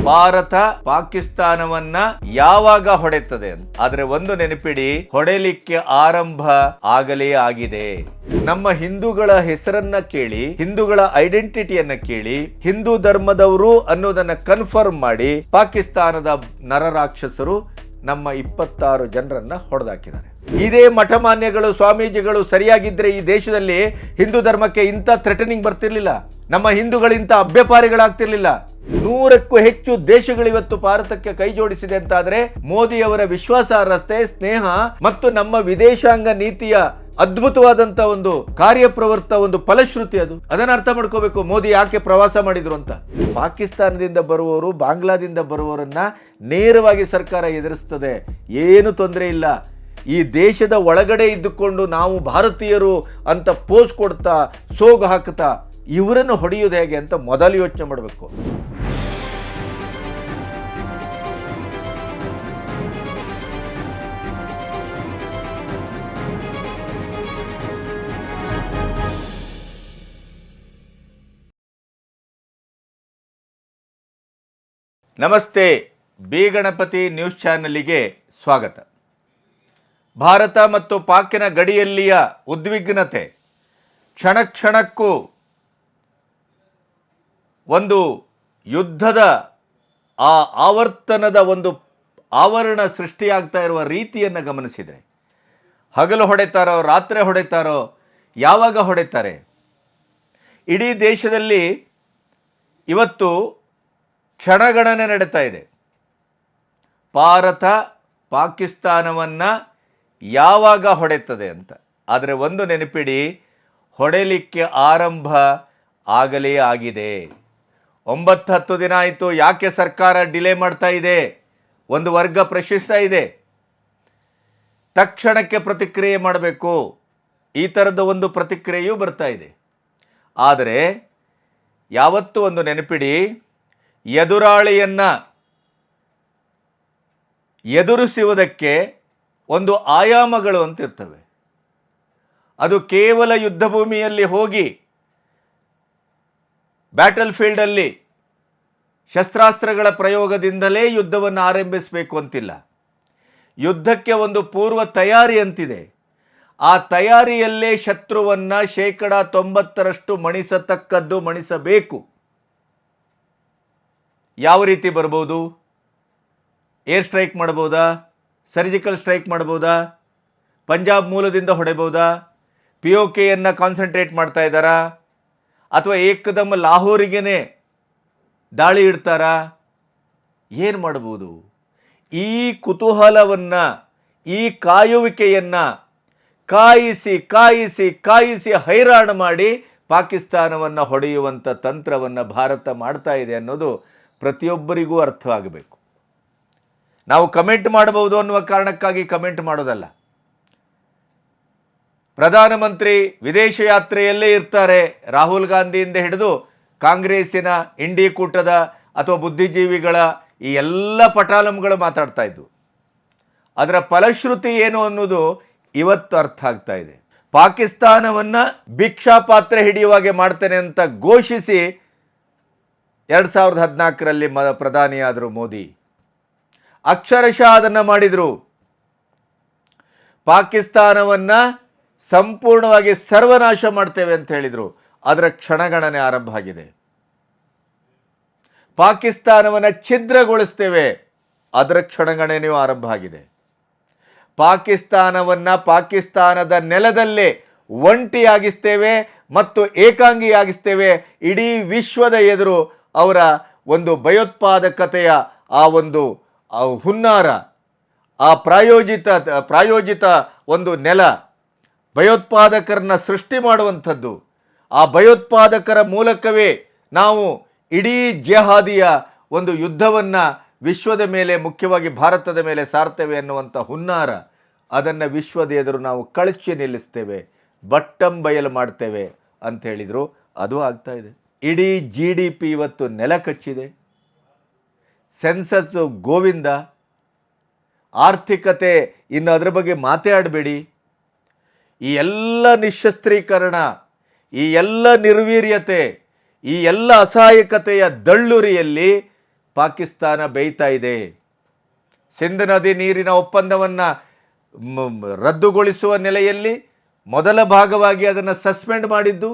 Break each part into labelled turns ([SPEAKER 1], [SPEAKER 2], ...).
[SPEAKER 1] ಭಾರತ ಪಾಕಿಸ್ತಾನವನ್ನ ಯಾವಾಗ ಹೊಡೆತದೆ ಅಂತ. ಆದ್ರೆ ಒಂದು ನೆನಪಿಡಿ, ಹೊಡೆಯಲಿಕ್ಕೆ ಆರಂಭ ಆಗಲೇ ಆಗಿದೆ. ನಮ್ಮ ಹಿಂದೂಗಳ ಹೆಸರನ್ನ ಕೇಳಿ, ಹಿಂದೂಗಳ ಐಡೆಂಟಿಟಿಯನ್ನ ಕೇಳಿ, ಹಿಂದೂ ಧರ್ಮದವರು ಅನ್ನೋದನ್ನ ಕನ್ಫರ್ಮ್ ಮಾಡಿ ಪಾಕಿಸ್ತಾನದ ನರರಾಕ್ಷಸರು ನಮ್ಮ 26 ಜನರನ್ನ ಹೊಡೆದಾಕಿದ್ದಾರೆ. ಇದೇ ಮಠಮಾನ್ಯಗಳು, ಸ್ವಾಮೀಜಿಗಳು ಸರಿಯಾಗಿದ್ರೆ ಈ ದೇಶದಲ್ಲಿ ಹಿಂದೂ ಧರ್ಮಕ್ಕೆ ಇಂಥ ಥ್ರೆಟನಿಂಗ್ ಬರ್ತಿರ್ಲಿಲ್ಲ. ನಮ್ಮ ಹಿಂದೂಗಳು ಇಂಥ ಅಭ್ಯಪಾರಿಗಳಾಗ್ತಿರ್ಲಿಲ್ಲ. 100ಕ್ಕೂ ಹೆಚ್ಚು ದೇಶಗಳು ಇವತ್ತು ಭಾರತಕ್ಕೆ ಕೈ ಜೋಡಿಸಿದೆ ಅಂತಾದ್ರೆ ಮೋದಿಯವರ ವಿಶ್ವಾಸಾರ್ಹತೆ, ಸ್ನೇಹ ಮತ್ತು ನಮ್ಮ ವಿದೇಶಾಂಗ ನೀತಿಯ ಅದ್ಭುತವಾದಂತ ಒಂದು ಕಾರ್ಯಪ್ರವೃತ್ತ, ಒಂದು ಫಲಶ್ರುತಿ ಅದು. ಅದನ್ನ ಅರ್ಥ ಮಾಡ್ಕೋಬೇಕು ಮೋದಿ ಯಾಕೆ ಪ್ರವಾಸ ಮಾಡಿದ್ರು ಅಂತ. ಪಾಕಿಸ್ತಾನದಿಂದ ಬರುವವರು, ಬಾಂಗ್ಲಾದಿಂದ ಬರುವವರನ್ನ ನೇರವಾಗಿ ಸರ್ಕಾರ ಎದುರಿಸ್ತದೆ, ಏನು ತೊಂದರೆ ಇಲ್ಲ. ಈ ದೇಶದ ಒಳಗಡೆ ಇದ್ದುಕೊಂಡು ನಾವು ಭಾರತೀಯರು ಅಂತ ಪೋಸ್ ಕೊಡ್ತಾ, ಸೋಗು ಹಾಕ್ತಾ ಇವರನ್ನು ಹೊಡೆಯೋದು ಹೇಗೆ ಅಂತ ಮೊದಲು ಯೋಚನೆ ಮಾಡಬೇಕು. ನಮಸ್ತೆ, ಬಿ ಗಣಪತಿ ನ್ಯೂಸ್ ಚಾನೆಲ್ಗೆ ಸ್ವಾಗತ. ಭಾರತ ಮತ್ತು ಪಾಕಿನ ಗಡಿಯಲ್ಲಿಯ ಉದ್ವಿಗ್ನತೆ ಕ್ಷಣ ಕ್ಷಣಕ್ಕೂ ಒಂದು ಯುದ್ಧದ ಆವರ್ತನದ ಒಂದು ಆವರಣ ಸೃಷ್ಟಿಯಾಗ್ತಾ ಇರುವ ರೀತಿಯನ್ನು ಗಮನಿಸಿದರೆ, ಹಗಲು ಹೊಡೆತಾರೋ, ರಾತ್ರಿ ಹೊಡೆತಾರೋ, ಯಾವಾಗ ಹೊಡೆತಾರೆ, ಇಡೀ ದೇಶದಲ್ಲಿ ಇವತ್ತು ಕ್ಷಣಗಣನೆ ನಡೀತಾ ಇದೆ. ಭಾರತ ಪಾಕಿಸ್ತಾನವನ್ನು ಯಾವಾಗ ಹೊಡೆತದೆ ಅಂತ. ಆದರೆ ಒಂದು ನೆನಪಿಡಿ, ಹೊಡೆಯಲಿಕ್ಕೆ ಆರಂಭ ಆಗಲೇ ಆಗಿದೆ. 9-10 ದಿನ ಆಯಿತು. ಯಾಕೆ ಸರ್ಕಾರ ಡಿಲೇ ಮಾಡ್ತಾ ಇದೆ? ಒಂದು ವರ್ಗ ಪ್ರಶ್ನಿಸ್ತಾ ಇದೆ. ತಕ್ಷಣಕ್ಕೆ ಪ್ರತಿಕ್ರಿಯೆ ಮಾಡಬೇಕು, ಈ ಥರದ ಒಂದು ಪ್ರತಿಕ್ರಿಯೆಯೂ ಬರ್ತಾ ಇದೆ. ಆದರೆ ಯಾವತ್ತೂ ಒಂದು ನೆನಪಿಡಿ, ಎದುರಾಳಿಯನ್ನು ಎದುರಿಸುವುದಕ್ಕೆ ಒಂದು ಆಯಾಮಗಳು ಅಂತಿರ್ತವೆ. ಅದು ಕೇವಲ ಯುದ್ಧ ಭೂಮಿಯಲ್ಲಿ ಹೋಗಿ ಬ್ಯಾಟಲ್ ಫೀಲ್ಡಲ್ಲಿ ಶಸ್ತ್ರಾಸ್ತ್ರಗಳ ಪ್ರಯೋಗದಿಂದಲೇ ಯುದ್ಧವನ್ನು ಆರಂಭಿಸಬೇಕು ಅಂತಿಲ್ಲ. ಯುದ್ಧಕ್ಕೆ ಒಂದು ಪೂರ್ವ ತಯಾರಿ ಅಂತಿದೆ. ಆ ತಯಾರಿಯಲ್ಲೇ ಶತ್ರುವನ್ನು 90% ಮಣಿಸತಕ್ಕದ್ದು ಮಣಿಸಬೇಕು. ಯಾವ ರೀತಿ ಬರ್ಬೋದು? ಏರ್ ಸ್ಟ್ರೈಕ್ ಮಾಡ್ಬೋದಾ? ಸರ್ಜಿಕಲ್ ಸ್ಟ್ರೈಕ್ ಮಾಡ್ಬೋದಾ? ಪಂಜಾಬ್ ಮೂಲದಿಂದ ಹೊಡೆಬೋದಾ? POKಯನ್ನು ಕಾನ್ಸಂಟ್ರೇಟ್ ಮಾಡ್ತಾ ಇದ್ದಾರಾ? ಅಥವಾ ಏಕದಮ್ ಲಾಹೋರಿಗೇ ದಾಳಿ ಇಡ್ತಾರಾ? ಏನು ಮಾಡ್ಬೋದು? ಈ ಕುತೂಹಲವನ್ನು, ಈ ಕಾಯುವಿಕೆಯನ್ನು ಕಾಯಿಸಿ ಕಾಯಿಸಿ ಕಾಯಿಸಿ ಹೈರಾಣ ಮಾಡಿ ಪಾಕಿಸ್ತಾನವನ್ನು ಹೊಡೆಯುವಂಥ ತಂತ್ರವನ್ನು ಭಾರತ ಮಾಡ್ತಾ ಇದೆ ಅನ್ನೋದು ಪ್ರತಿಯೊಬ್ಬರಿಗೂ ಅರ್ಥವಾಗಬೇಕು. ನಾವು ಕಮೆಂಟ್ ಮಾಡಬಹುದು ಅನ್ನುವ ಕಾರಣಕ್ಕಾಗಿ ಕಮೆಂಟ್ ಮಾಡೋದಲ್ಲ. ಪ್ರಧಾನಮಂತ್ರಿ ವಿದೇಶ ಯಾತ್ರೆಯಲ್ಲೇ ಇರ್ತಾರೆ. ರಾಹುಲ್ ಗಾಂಧಿಯಿಂದ ಹಿಡಿದು ಕಾಂಗ್ರೆಸ್ಸಿನ ಇಂಡಿ ಕೂಟದ ಅಥವಾ ಬುದ್ಧಿಜೀವಿಗಳ ಈ ಎಲ್ಲ ಪಟಾಲಂಗಳು ಮಾತಾಡ್ತಾ ಇದ್ವು. ಅದರ ಫಲಶ್ರುತಿ ಏನು ಅನ್ನೋದು ಇವತ್ತು ಅರ್ಥ ಆಗ್ತಾ ಇದೆ. ಪಾಕಿಸ್ತಾನವನ್ನು ಭಿಕ್ಷಾ ಪಾತ್ರೆ ಹಿಡಿಯುವಾಗೆ ಮಾಡ್ತೇನೆ ಅಂತ ಘೋಷಿಸಿ 2014ರಲ್ಲಿ ಪ್ರಧಾನಿಯಾದರು ಮೋದಿ. ಅಕ್ಷರಶಃ ಅದನ್ನು ಮಾಡಿದರು. ಪಾಕಿಸ್ತಾನವನ್ನು ಸಂಪೂರ್ಣವಾಗಿ ಸರ್ವನಾಶ ಮಾಡ್ತೇವೆ ಅಂತ ಹೇಳಿದರು. ಅದರ ಕ್ಷಣಗಣನೆ ಆರಂಭ ಆಗಿದೆ. ಪಾಕಿಸ್ತಾನವನ್ನು ಛಿದ್ರಗೊಳಿಸ್ತೇವೆ, ಅದರ ಕ್ಷಣಗಣನೆಯೂ ಆರಂಭ ಆಗಿದೆ. ಪಾಕಿಸ್ತಾನವನ್ನು ಪಾಕಿಸ್ತಾನದ ನೆಲದಲ್ಲೇ ಒಂಟಿಯಾಗಿಸ್ತೇವೆ ಮತ್ತು ಏಕಾಂಗಿಯಾಗಿಸ್ತೇವೆ. ಇಡೀ ವಿಶ್ವದ ಎದುರು ಅವರ ಒಂದು ಭಯೋತ್ಪಾದಕತೆಯ ಆ ಒಂದು ಹುನ್ನಾರ, ಆ ಪ್ರಾಯೋಜಿತ ಒಂದು ನೆಲ, ಭಯೋತ್ಪಾದಕರನ್ನ ಸೃಷ್ಟಿ ಮಾಡುವಂಥದ್ದು, ಆ ಭಯೋತ್ಪಾದಕರ ಮೂಲಕವೇ ನಾವು ಇಡೀ ಜೆಹಾದಿಯ ಒಂದು ಯುದ್ಧವನ್ನು ವಿಶ್ವದ ಮೇಲೆ, ಮುಖ್ಯವಾಗಿ ಭಾರತದ ಮೇಲೆ ಸಾರ್ತೇವೆ ಅನ್ನುವಂಥ ಹುನ್ನಾರ, ಅದನ್ನು ವಿಶ್ವದ ಎದುರು ನಾವು ಕಳಚಿ ನಿಲ್ಲಿಸ್ತೇವೆ, ಬಯಲು ಮಾಡ್ತೇವೆ ಅಂತ ಹೇಳಿದರು. ಅದು ಆಗ್ತಾ ಇದೆ. ಇಡೀ GDP ಇವತ್ತು ನೆಲ ಕಚ್ಚಿದೆ. ಸೆನ್ಸಸ್ ಗೋವಿಂದ. ಆರ್ಥಿಕತೆ ಇನ್ನು ಅದರ ಬಗ್ಗೆ ಮಾತಾಡಬೇಡಿ. ಈ ಎಲ್ಲ ನಿಶಸ್ತ್ರೀಕರಣ, ಈ ಎಲ್ಲ ನಿರ್ವೀರ್ಯತೆ, ಈ ಎಲ್ಲ ಅಸಹಾಯಕತೆಯ ದಳ್ಳುರಿಯಲ್ಲಿ ಪಾಕಿಸ್ತಾನ ಬೇಯ್ತಾ ಇದೆ. ಸಿಂಧ್ ನದಿ ನೀರಿನ ಒಪ್ಪಂದವನ್ನು ರದ್ದುಗೊಳಿಸುವ ನೆಲೆಯಲ್ಲಿ ಮೊದಲ ಭಾಗವಾಗಿ ಅದನ್ನು ಸಸ್ಪೆಂಡ್ ಮಾಡಿದ್ದು.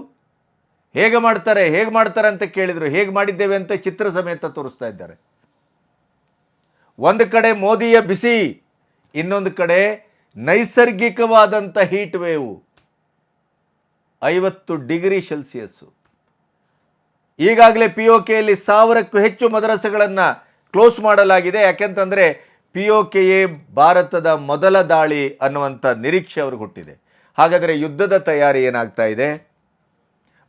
[SPEAKER 1] ಹೇಗೆ ಮಾಡ್ತಾರೆ ಅಂತ ಕೇಳಿದರು. ಹೇಗೆ ಮಾಡಿದ್ದೇವೆ ಅಂತ ಚಿತ್ರ ಸಮೇತ ತೋರಿಸ್ತಾ ಇದ್ದಾರೆ. ಒಂದು ಕಡೆ ಮೋದಿಯ ಬಿಸಿ, ಇನ್ನೊಂದು ಕಡೆ ನೈಸರ್ಗಿಕವಾದಂಥ ಹೀಟ್ ವೇವ್ 50 ಡಿಗ್ರಿ ಸೆಲ್ಸಿಯಸ್ಸು. ಈಗಾಗಲೇ POKಯಲ್ಲಿ 1000ಕ್ಕೂ ಹೆಚ್ಚು ಮದರಸೆಗಳನ್ನು ಕ್ಲೋಸ್ ಮಾಡಲಾಗಿದೆ. ಯಾಕೆಂತಂದರೆ POKಯೇ ಭಾರತದ ಮೊದಲ ದಾಳಿ ಅನ್ನುವಂಥ ನಿರೀಕ್ಷೆ ಅವ್ರಿಗೆ ಹುಟ್ಟಿದೆ. ಹಾಗಾದರೆ ಯುದ್ಧದ ತಯಾರಿ ಏನಾಗ್ತಾ ಇದೆ?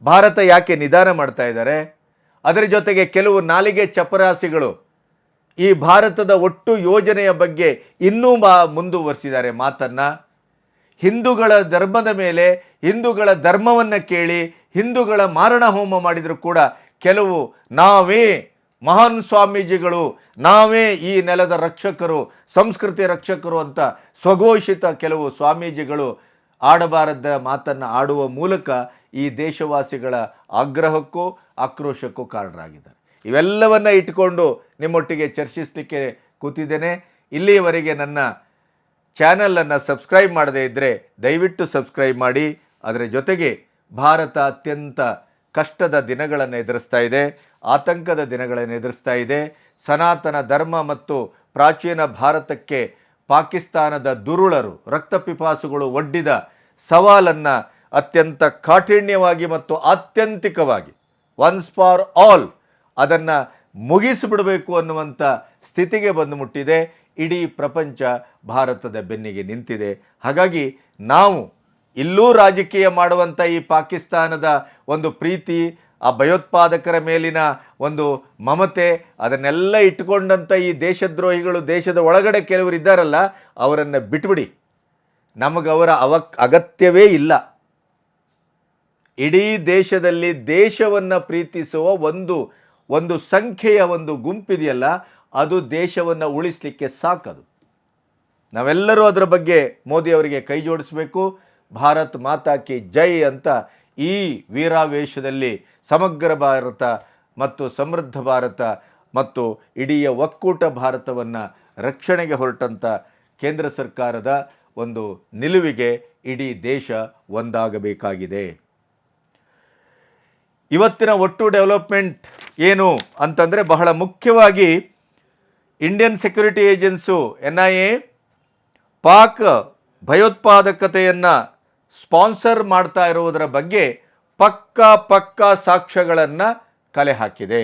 [SPEAKER 1] ಭಾರತ ಯಾಕೆ ನಿಧಾನ ಮಾಡ್ತಾ ಇದ್ದಾರೆ? ಅದರ ಜೊತೆಗೆ ಕೆಲವು ನಾಲಿಗೆ ಚಪರಾಸಿಗಳು ಈ ಭಾರತದ ಒಟ್ಟು ಯೋಜನೆಯ ಬಗ್ಗೆ ಇನ್ನೂ ಮುಂದುವರಿಸಿದ್ದಾರೆ ಮಾತನ್ನು. ಹಿಂದೂಗಳ ಧರ್ಮದ ಮೇಲೆ, ಹಿಂದೂಗಳ ಧರ್ಮವನ್ನು ಕೇಳಿ ಹಿಂದೂಗಳ ಮಾರಣ ಹೋಮ ಮಾಡಿದರೂ ಕೂಡ ಕೆಲವು ನಾವೇ ಮಹಾನ್ ಸ್ವಾಮೀಜಿಗಳು, ನಾವೇ ಈ ನೆಲದ ರಕ್ಷಕರು, ಸಂಸ್ಕೃತಿ ರಕ್ಷಕರು ಅಂತ ಸ್ವಘೋಷಿತ ಕೆಲವು ಸ್ವಾಮೀಜಿಗಳು ಆಡಬಾರದ ಮಾತನ್ನು ಆಡುವ ಮೂಲಕ ಈ ದೇಶವಾಸಿಗಳ ಆಗ್ರಹಕ್ಕೂ ಆಕ್ರೋಶಕ್ಕೂ ಕಾರಣರಾಗಿದ್ದಾರೆ. ಇವೆಲ್ಲವನ್ನು ಇಟ್ಟುಕೊಂಡು ನಿಮ್ಮೊಟ್ಟಿಗೆ ಚರ್ಚಿಸಲಿಕ್ಕೆ ಕೂತಿದ್ದೇನೆ. ಇಲ್ಲಿಯವರೆಗೆ ನನ್ನ ಚಾನಲನ್ನು ಸಬ್ಸ್ಕ್ರೈಬ್ ಮಾಡದೇ ಇದ್ದರೆ ದಯವಿಟ್ಟು ಸಬ್ಸ್ಕ್ರೈಬ್ ಮಾಡಿ. ಅದರ ಜೊತೆಗೆ ಭಾರತ ಅತ್ಯಂತ ಕಷ್ಟದ ದಿನಗಳನ್ನು ಎದುರಿಸ್ತಾ ಇದೆ, ಆತಂಕದ ದಿನಗಳನ್ನು ಎದುರಿಸ್ತಾ ಇದೆ. ಸನಾತನ ಧರ್ಮ ಮತ್ತು ಪ್ರಾಚೀನ ಭಾರತಕ್ಕೆ ಪಾಕಿಸ್ತಾನದ ದುರುಳರು, ರಕ್ತಪಿಪಾಸುಗಳು ಒಡ್ಡಿದ ಸವಾಲನ್ನು ಅತ್ಯಂತ ಕಾಠಿಣ್ಯವಾಗಿ ಮತ್ತು ಆತ್ಯಂತಿಕವಾಗಿ ಒನ್ಸ್ ಫಾರ್ ಆಲ್ ಅದನ್ನು ಮುಗಿಸಿಬಿಡಬೇಕು ಅನ್ನುವಂಥ ಸ್ಥಿತಿಗೆ ಬಂದು ಮುಟ್ಟಿದೆ. ಇಡೀ ಪ್ರಪಂಚ ಭಾರತದ ಬೆನ್ನಿಗೆ ನಿಂತಿದೆ. ಹಾಗಾಗಿ ನಾವು ಇಲ್ಲೂ ರಾಜಕೀಯ ಮಾಡುವಂಥ ಈ ಪಾಕಿಸ್ತಾನದ ಒಂದು ಪ್ರೀತಿ, ಆ ಭಯೋತ್ಪಾದಕರ ಮೇಲಿನ ಒಂದು ಮಮತೆ, ಅದನ್ನೆಲ್ಲ ಇಟ್ಟುಕೊಂಡಂಥ ಈ ದೇಶದ್ರೋಹಿಗಳು ದೇಶದ ಒಳಗಡೆ ಕೆಲವರು ಇದ್ದಾರಲ್ಲ, ಅವರನ್ನು ಬಿಟ್ಬಿಡಿ. ನಮಗವರ ಅಗತ್ಯವೇ ಇಲ್ಲ. ಇಡೀ ದೇಶದಲ್ಲಿ ದೇಶವನ್ನು ಪ್ರೀತಿಸುವ ಒಂದು ಸಂಖ್ಯೆಯ ಒಂದು ಗುಂಪಿದೆಯಲ್ಲ, ಅದು ದೇಶವನ್ನು ಉಳಿಸಲಿಕ್ಕೆ ಸಾಕದು. ನಾವೆಲ್ಲರೂ ಅದರ ಬಗ್ಗೆ ಮೋದಿಯವರಿಗೆ ಕೈ ಜೋಡಿಸಬೇಕು. ಭಾರತ್ ಮಾತಾ ಕಿ ಜೈ ಅಂತ ಈ ವೀರಾವೇಶದಲ್ಲಿ ಸಮಗ್ರ ಭಾರತ ಮತ್ತು ಸಮೃದ್ಧ ಭಾರತ ಮತ್ತು ಇಡೀ ಒಕ್ಕೂಟ ಭಾರತವನ್ನು ರಕ್ಷಣೆಗೆ ಹೊರಟಂಥ ಕೇಂದ್ರ ಸರ್ಕಾರದ ಒಂದು ನಿಲುವಿಗೆ ಇಡೀ ದೇಶ ಒಂದಾಗಬೇಕಾಗಿದೆ. ಇವತ್ತಿನ ಒಟ್ಟು ಡೆವಲಪ್ಮೆಂಟ್ ಏನು ಅಂತಂದರೆ, ಬಹಳ ಮುಖ್ಯವಾಗಿ Indian security agency NIA Pak ಭಯೋತ್ಪಾದಕತೆಯನ್ನು ಸ್ಪಾನ್ಸರ್ ಮಾಡ್ತಾ ಇರುವುದರ ಬಗ್ಗೆ ಪಕ್ಕಾ ಸಾಕ್ಷ್ಯಗಳನ್ನು ಕಲೆ ಹಾಕಿದೆ.